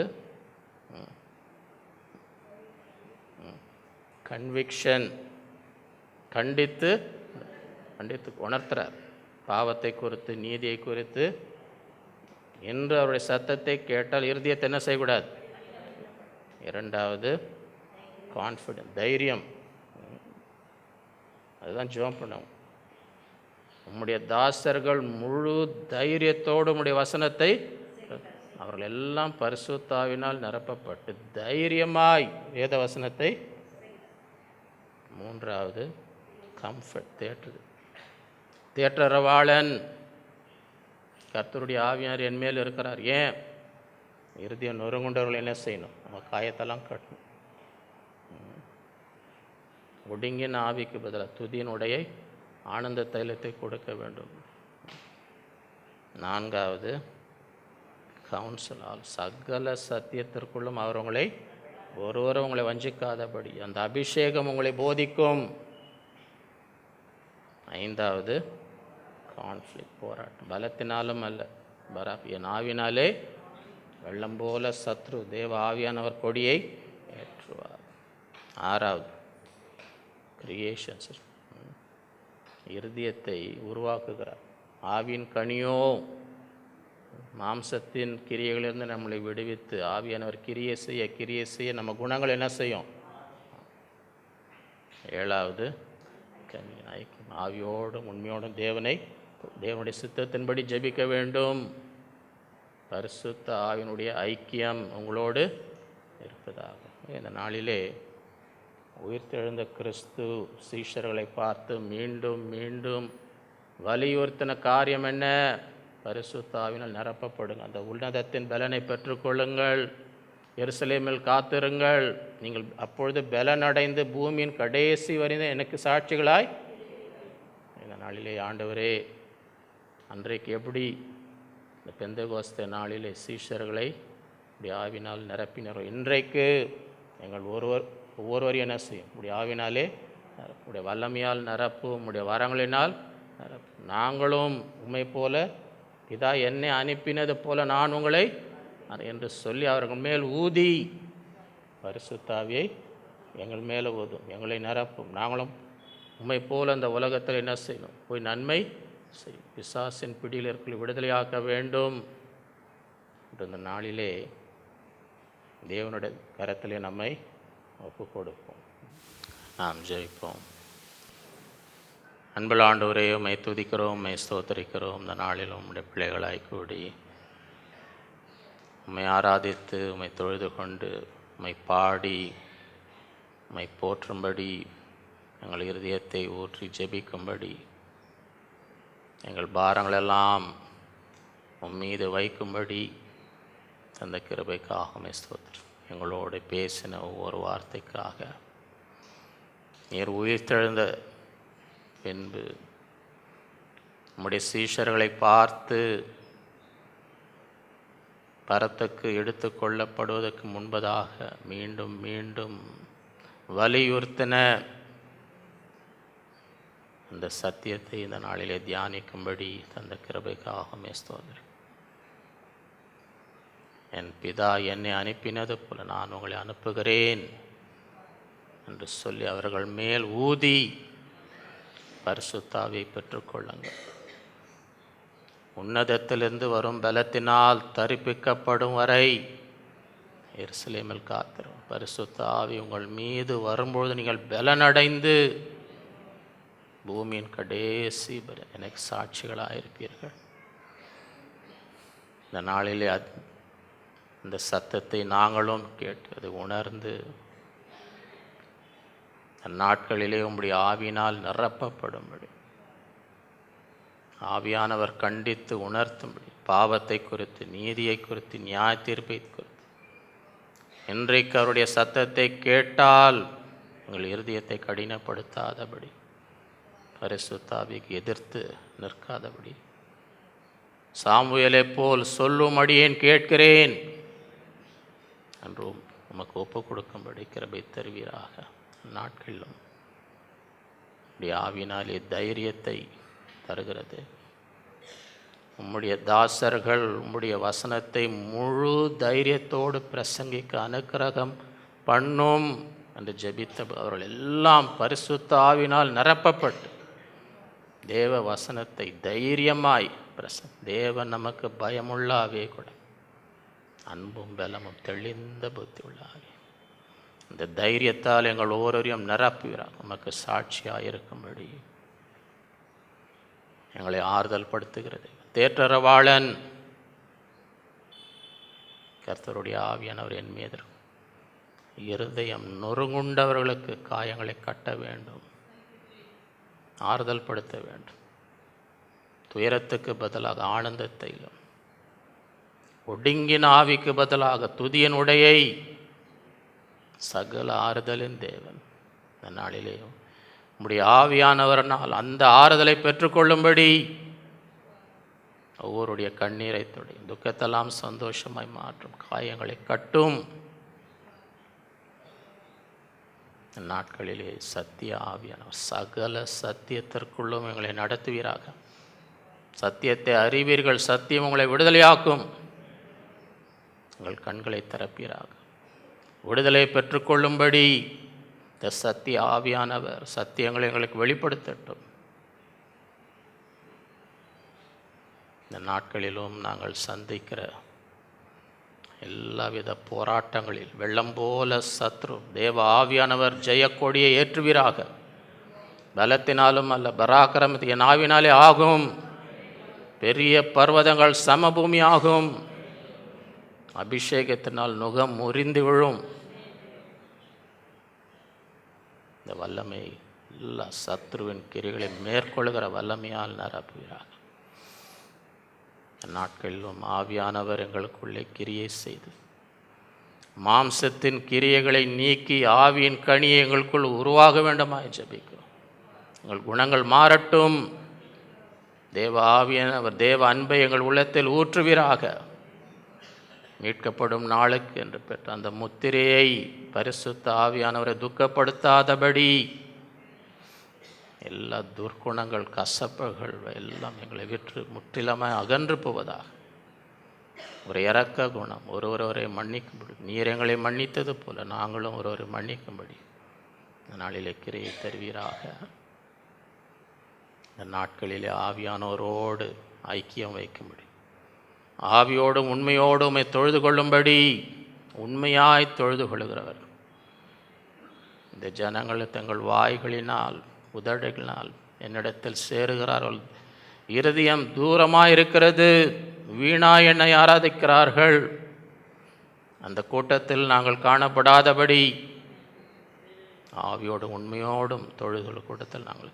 கன்விக்ஷன், கண்டித்து உணர்த்துறார். பாவத்தை குறித்து, நீதியை குறித்து என்று அவருடைய சத்தத்தை கேட்டால் இருதயத்தை என்ன செய்யக்கூடாது? இரண்டாவது கான்ஃபிடன்ஸ், தைரியம். அதுதான் ஜெபம் பண்ணுவோம். உம்முடைய தாசர்கள் முழு தைரியத்தோடு உம்முடைய வசனத்தை, அவர்கள் எல்லாம் பரிசுத்தாவினால் நிரப்பப்பட்டு தைரியமாய் வேத வசனத்தை. மூன்றாவது கம்ஃபர்ட், தேற்றரவாளன். கர்த்தருடைய ஆவியார் என் மேல் இருக்கிறார். ஏன்? இறுதியம் நொறுங்குண்டவர்கள் என்ன செய்யணும்? நம்ம காயத்தெல்லாம் கட்டணும். ஒடுங்கின ஆவிக்கு பதிலாக துதியினுடைய ஆனந்த தைலத்தை கொடுக்க வேண்டும். நான்காவது கவுன்சிலால், சகல சத்தியத்திற்குள்ளும் அவர் ஒருவரும் உங்களை வஞ்சிக்காதபடி அந்த அபிஷேகம் உங்களை போதிக்கும். ஐந்தாவது கான்ஃப்ளிக்ட், போராட்டம். பலத்தினாலும் அல்ல, என் ஆவினாலே வெள்ளம் போல சத்ரு தேவ ஆவியானவர் கொடியை ஏற்றுவார். ஆறாவது கிரியேஷன்ஸ், இருதயத்தை உருவாக்குகிறார். ஆவியின் கனியோ மாம்சத்தின் கிரியைகளிலிருந்து நம்மளை விடுவித்து ஆவியானவர் கிரியை செய்ய நம்ம குணங்கள் என்ன செய்யும்? ஏழாவது ஐக்கியம், ஆவியோடும் உண்மையோடும் தேவனுடைய சித்தத்தின்படி ஜெபிக்க வேண்டும். பரிசுத்த ஆவியினுடைய ஐக்கியம் உங்களோடு இருப்பதாகும். இந்த நாளிலே உயிர்த்தெழுந்த கிறிஸ்து சீஷர்களை பார்த்து மீண்டும் மீண்டும் வலியுறுத்தின காரியம் என்ன? பரிசுத்த ஆவியினால் நிரப்பப்படுங்க, அந்த உன்னதத்தின் பலனை பெற்றுக்கொள்ளுங்கள், எருசலேமில் காத்திருங்கள், நீங்கள் அப்பொழுது பலனடைந்து பூமியின் கடைசி வரைந்த எனக்கு சாட்சிகளாய். இந்த நாளிலே ஆண்டவரே, அன்றைக்கு எப்படி இந்த பெந்தெகோஸ்தே நாளிலே சீஷர்களை உடைய ஆவினால் நிரப்பினர், இன்றைக்கு எங்கள் ஒவ்வொருவரையும் என்ன செய்யும்? உடைய ஆவினாலே உடைய வல்லமையால் நிரப்பு, உடைய வரங்களினால் நிரப்பு. நாங்களும் உம்மை போல, பிதா என்னை அனுப்பினது போல நான் உங்களை என்று சொல்லி அவர்கள் மேல் ஊதி பரிசுத்த ஆவியை எங்கள் மேலே ஊதும், எங்களை நிரப்பும். நாங்களும் உம்மை போல அந்த உலகத்தில் என்ன செய்யணும்? போய் நன்மை செய்யும், பிசாசின் பிடியில் இருக்கிற விடுதலையாக்க வேண்டும். இந்த நாளிலே தேவனுடைய கரத்திலே நம்மை ஒப்பு கொடுப்போம். நாம் ஜெபிப்போம். அன்புள்ள ஆண்டவரே, உம்மை துதிக்கிறோம், உம்மை ஸ்தோத்திரிக்கிறோம். இந்த நாளிலும் உம்முடைய பிள்ளைகளாய் கூடி உம்மை ஆராதித்து, உம்மை தொழுது கொண்டு, உம்மை பாடி, உம்மை போற்றும்படி, எங்கள் இருதயத்தை ஊற்றி ஜெபிக்கும்படி, எங்கள் பாரங்களெல்லாம் உம் மீது வைக்கும்படி அந்த கிருபைக்காக உம்மை ஸ்தோத்திரம். எங்களோடு பேசின ஒவ்வொரு வார்த்தைக்காக, நீர் உயிர்த்தெழுந்த பின்பு உம்முடைய சீஷர்களை பார்த்து பரத்துக்கு எடுத்து கொள்ளப்படுவதற்கு முன்பதாக மீண்டும் மீண்டும் வலியுறுத்தின அந்த சத்தியத்தை இந்த நாளிலே தியானிக்கும்படி தந்த கிருபைக்காக ஸ்தோத்திரம். என் பிதா என்னை அனுப்பினது போல நான் உங்களை அனுப்புகிறேன் என்று சொல்லி அவர்கள் மேல் ஊதி பரிசுத்த ஆவியை பெற்றுக்கொள்ளுங்கள். உன்னதத்திலிருந்து வரும் பலத்தினால் தரிப்பிக்கப்படும் வரை எருசலேமில் காத்திரும். பரிசுத்த ஆவி உங்கள் மீது வரும்பொழுது நீங்கள் பலனடைந்து பூமியின் கடைசி எனக்கு சாட்சிகளாக இருப்பீர்கள். இந்த நாளிலே அந்த சத்தத்தை நாங்களும் கேட்டு அதை உணர்ந்து நாட்களிலே உம்முடைய ஆவியினால் நிரப்பப்படும்படி, ஆவியானவர் கண்டித்து உணர்த்தும்படி, பாவத்தை குறித்து, நீதியை குறித்து, நியாய தீர்ப்பை குறித்து இன்றைக்கு அவருடைய சத்தத்தை கேட்டால் உங்கள் இருதயத்தை கடினப்படுத்தாதபடி, பரிசுத்த ஆவிக்கு எதிர்த்து நிற்காதபடி, சாமுவேலை போல் சொல்லும் அடியேன் கேட்கிறேன் என்று உமக்கு ஒப்பு கொடுக்கும்படி கிருபை தருவீராக. நாட்களிலும் உம்முடைய ஆவியினாலே தைரியத்தை தருகிறது. உம்முடைய தாசர்கள் உம்முடைய வசனத்தை முழு தைரியத்தோடு பிரசங்கிக்க அனுக்கிரகம் பண்ணும் என்று ஜெபித்த அவர்கள் எல்லாம் பரிசுத்த ஆவியினால் நிரப்பப்பட்டு தேவ வசனத்தை தைரியமாய் தேவன் நமக்கு பயமுள்ள ஆவியை கூட, அன்பும் பலமும் தெளிந்த புத்தி உள்ள ஆவி, இந்த தைரியத்தால் எங்கள் ஒவ்வொருவரையும் நிரப்புகிறார். நமக்கு சாட்சியாக இருக்கும்படி எங்களை ஆறுதல் படுத்துகிறது. தேற்றரவாளன் கர்த்தருடைய ஆவியானவர் என் மீது இருதயம் நொறுங்குண்டவர்களுக்கு காயங்களை கட்ட வேண்டும், ஆறுதல் படுத்த வேண்டும். துயரத்துக்கு பதிலாக ஆனந்தத்தையும், ஒடுங்கின ஆவிக்கு பதிலாக துதியின் உடையை, சகல ஆறுதலின் தேவன் இந்த நாளிலே உம்முடைய ஆவியானவரனால் அந்த ஆறுதலை பெற்றுக்கொள்ளும்படி ஒவ்வொருடைய கண்ணீரை தொடி, துக்கத்தெல்லாம் சந்தோஷமாய் மாற்றும், காயங்களை கட்டும். நாட்களிலே சத்திய ஆவியானவர் சகல சத்தியத்திற்குள்ளும் எங்களை நடத்துவீராக. சத்தியத்தை அறிவீர்கள், சத்தியம் உங்களை விடுதலையாக்கும். உங்கள் கண்களை திறப்பீராக. விடுதலை பெற்றுக்கொள்ளும்படி இந்த சத்திய ஆவியானவர் சத்தியங்களை எங்களுக்கு வெளிப்படுத்தட்டும். இந்த நாட்களிலும் நாங்கள் சந்திக்கிற எல்லாவித போராட்டங்களில் வெள்ளம் போல சத்ரு தேவ ஆவியானவர் ஜெயக்கொடியை ஏற்றுவீராக. பலத்தினாலும் அல்ல, பராக்கிரமத்தின் ஆவினாலே ஆகும். பெரிய பர்வதங்கள் சமபூமி ஆகும். அபிஷேகத்தினால் நுகம் முறிந்து விழும். இந்த வல்லமை எல்லா சத்ருவின் கிரிகளை மேற்கொள்கிற வல்லமையால் நிரப்புகிறார். நாட்களிலும் ஆவியானவர் எங்களுக்குள்ளே கிரியை செய்து மாம்சத்தின் கிரியைகளை நீக்கி ஆவியின் கனியை எங்களுக்குள் உருவாக வேண்டுமாய் ஜெபிக்கிறோம். எங்கள் குணங்கள் மாறட்டும். தேவ ஆவியானவர் தேவ அன்பை எங்கள் உள்ளத்தில் ஊற்றுவீராக. மீட்கப்படும் நாளுக்கு என்று பெற்ற அந்த முத்திரையை பரிசுத்த ஆவியானவரை துக்கப்படுத்தாதபடி எல்லா துர்க்குணங்கள், கசப்புகள் எல்லாம் எங்களை விற்று முற்றிலுமாய் அகன்று போவதாக. ஒரு இரக்க குணம், ஒருவரை மன்னிக்கும்படி, நீர் எங்களை மன்னித்தது போல நாங்களும் ஒருவரை மன்னிக்கும்படி இந்த நாளிலே கிரியை தருவீராக. இந்த நாட்களிலே ஆவியானோரோடு ஐக்கியம் வைக்கும்படி, ஆவியோடும் உண்மையோடும் தொழுது கொள்ளும்படி, உண்மையாய் தொழுது கொள்ளுகிறவர் இந்த ஜனங்கள் தங்கள் வாய்களினால் உதடுகளினால் என்னிடத்தில் சேருகிறார்கள். இருதயம் தூரமாக இருக்கிறது, வீணாய் என்னை ஆராதிக்கிறார்கள். அந்த கூட்டத்தில் நாங்கள் காணப்படாதபடி ஆவியோடும் உண்மையோடும் தொழுது கூட்டத்தில் நாங்கள்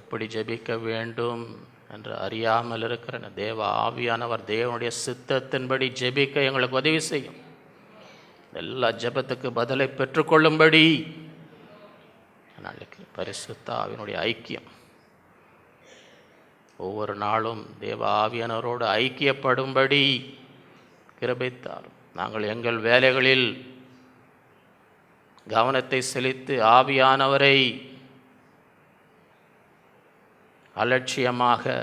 எப்படி ஜெபிக்க வேண்டும் என்று அறியாமல் இருக்கிற தேவ ஆவியானவர் தேவனுடைய சித்தத்தின்படி ஜெபிக்க எங்களுக்கு உதவி செய்யும். எல்லா ஜெபத்துக்கு பதிலை பெற்றுக்கொள்ளும்படி நாளைக்கு பரிசுத்த ஆவியினுடைய ஐக்கியம் ஒவ்வொரு நாளும் தேவ ஆவியானவரோடு ஐக்கியப்படும்படி கிருபைத்தார். நாங்கள் எங்கள் வேலைகளில் கவனத்தை செலுத்தி ஆவியானவரை அலட்சியமாக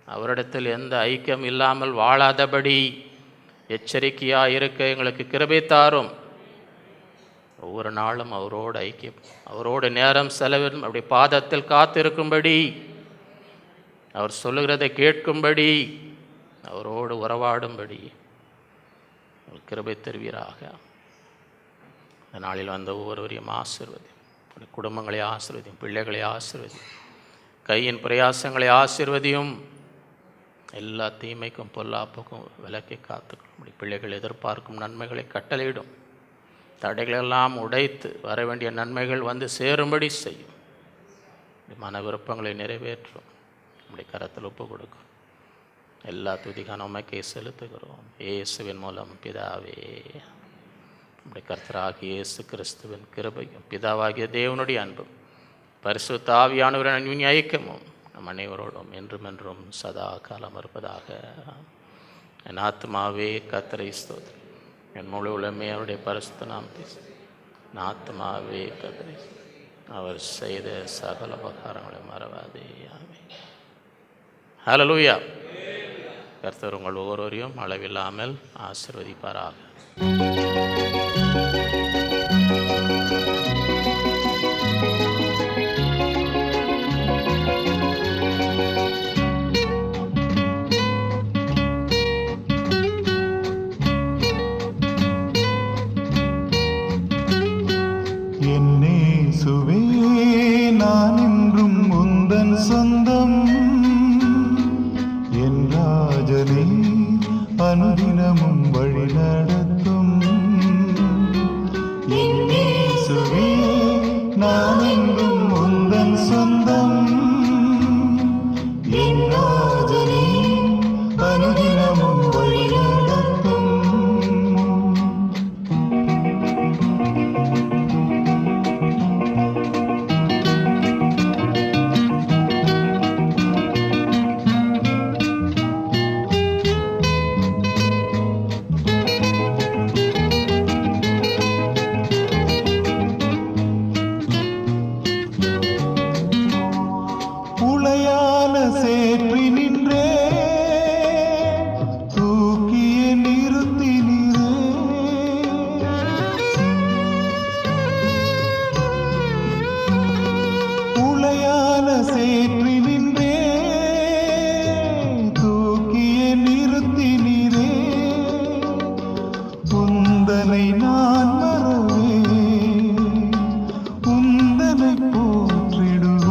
அவரிடத்தில் எந்த ஐக்கியம் இல்லாமல் வாழாதபடி எச்சரிக்கையாக இருக்க எங்களுக்கு கிருபைத்தாரும். ஒவ்வொரு நாளும் அவரோடு ஐக்கியம், அவரோடு நேரம் செலவிடும், அப்படி பாதத்தில் காத்திருக்கும்படி, அவர் சொல்லுகிறதை கேட்கும்படி, அவரோடு உறவாடும்படி கிருபை தருவீராக. இந்த நாளில் வந்த ஒவ்வொருவரையும் ஆசீர்வதி, குடும்பங்களை ஆசீர்வதியும், பிள்ளைகளை ஆசீர்வதியும், கையின் பிரயாசங்களை ஆசீர்வதியும். எல்லா தீமைக்கும் பொல்லாப்புக்கும் விலக்கி காத்துக்கொள்ளும். பிள்ளைகள் எதிர்பார்க்கும் நன்மைகளை கட்டளையிடும். தடைகளெல்லாம் உடைத்து வர வேண்டிய நன்மைகள் வந்து சேரும்படி செய்யும். மன விருப்பங்களை நிறைவேற்றும். நம்முடைய கரத்தில் ஒப்பு கொடுக்கும். எல்லா துதிக்கான உமைக்கை செலுத்துகிறோம் இயேசுவின் மூலம் பிதாவே. நம்முடைய கர்த்தராகிய இயேசு கிறிஸ்துவின் கிருபையும் பிதாவாகிய தேவனுடைய அன்பும் பரிசுத்த ஆவியானவரின் ஐக்கியமும் நம் அனைவரோடும் என்றும் என்றும் சதா காலம் இருப்பதாக. என் ஆத்மாவே கர்த்தரை ஸ்தோத்திரி, என் முழு உலகமே அவருடைய பரிசுத்த நாமத்தை பேசு. என் ஆத்மாவே கர்த்தரை, அவர் செய்த சகல உபகாரங்களை மறவாதே. ஆமென். ஹல்லேலூயா. கர்த்தர் உங்கள் ஒவ்வொருவரையும் அளவில்லாமல் ஆசீர்வதிப்பாராக. நான் என்றும் உந்தன் சொந்தம், என் ராஜனே அனுதினமும் வழி நடத்தும். இயேசுவே நான் என்றும் உந்தன் சொந்தம், என் ராஜனே அனுதினமும் வழி நடத்தும். உளையால சேற்றி நின்றே தூக்கிய நிறுத்தினீரே, உளையால சேற்றி நின்றே தூக்கிய நிறுத்தினீரே. உந்தனை நான் மறவே, உந்தனை போற்றிடுவேன்.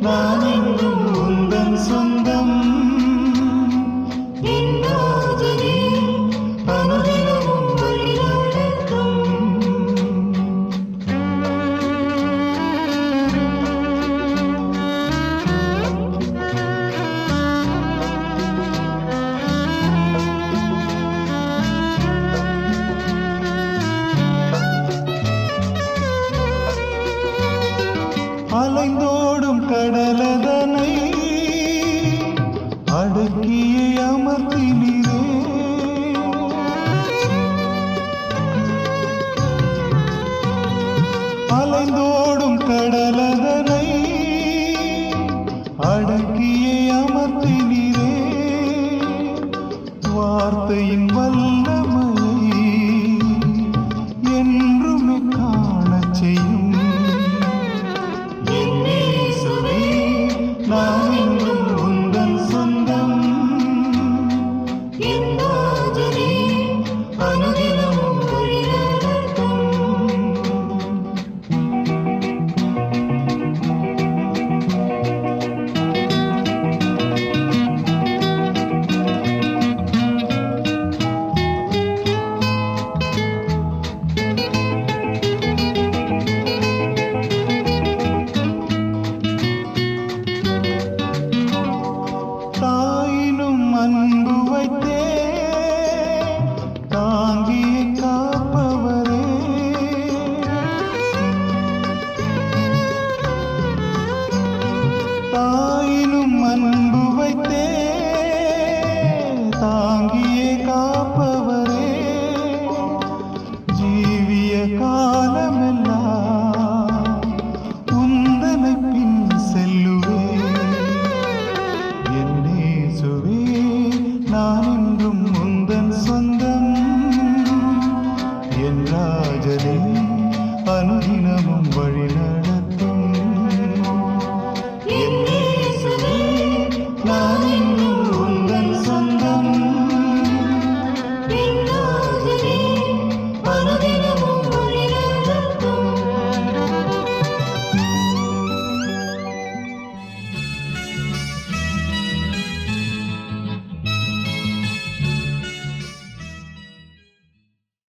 நான் என்றும் உந்தன் சொந்தம், என் ராஜனே அனுதினமும் வழி நடத்தும். அலைந்தோடும் கடலதனை அடக்கியே அமர்த்தினீரே, அலைந்தோடும் கடலதனை அடக்கியே அமர்த்தினீரே. வார்த்தையின் வல்லமையை என்றுமே காணச் செய்யும். நான் என்றும் உந்தன் சொந்தம், என் ராஜனே அனுதினமும் வழி நடத்தும். தாயினும் அன்பு வைத்தே தாங்கியே காப்பவரே, தாயினும் அன்பு வைத்தே தாங்கியே காப்பவரே. ஜீவிய காலமெல்லாம் உந்தனை பின் செல்லுவேன். இயேசுவே நான் என்றும் உந்தன் சொந்தம், என் ராஜனே அனுதினமும் வழி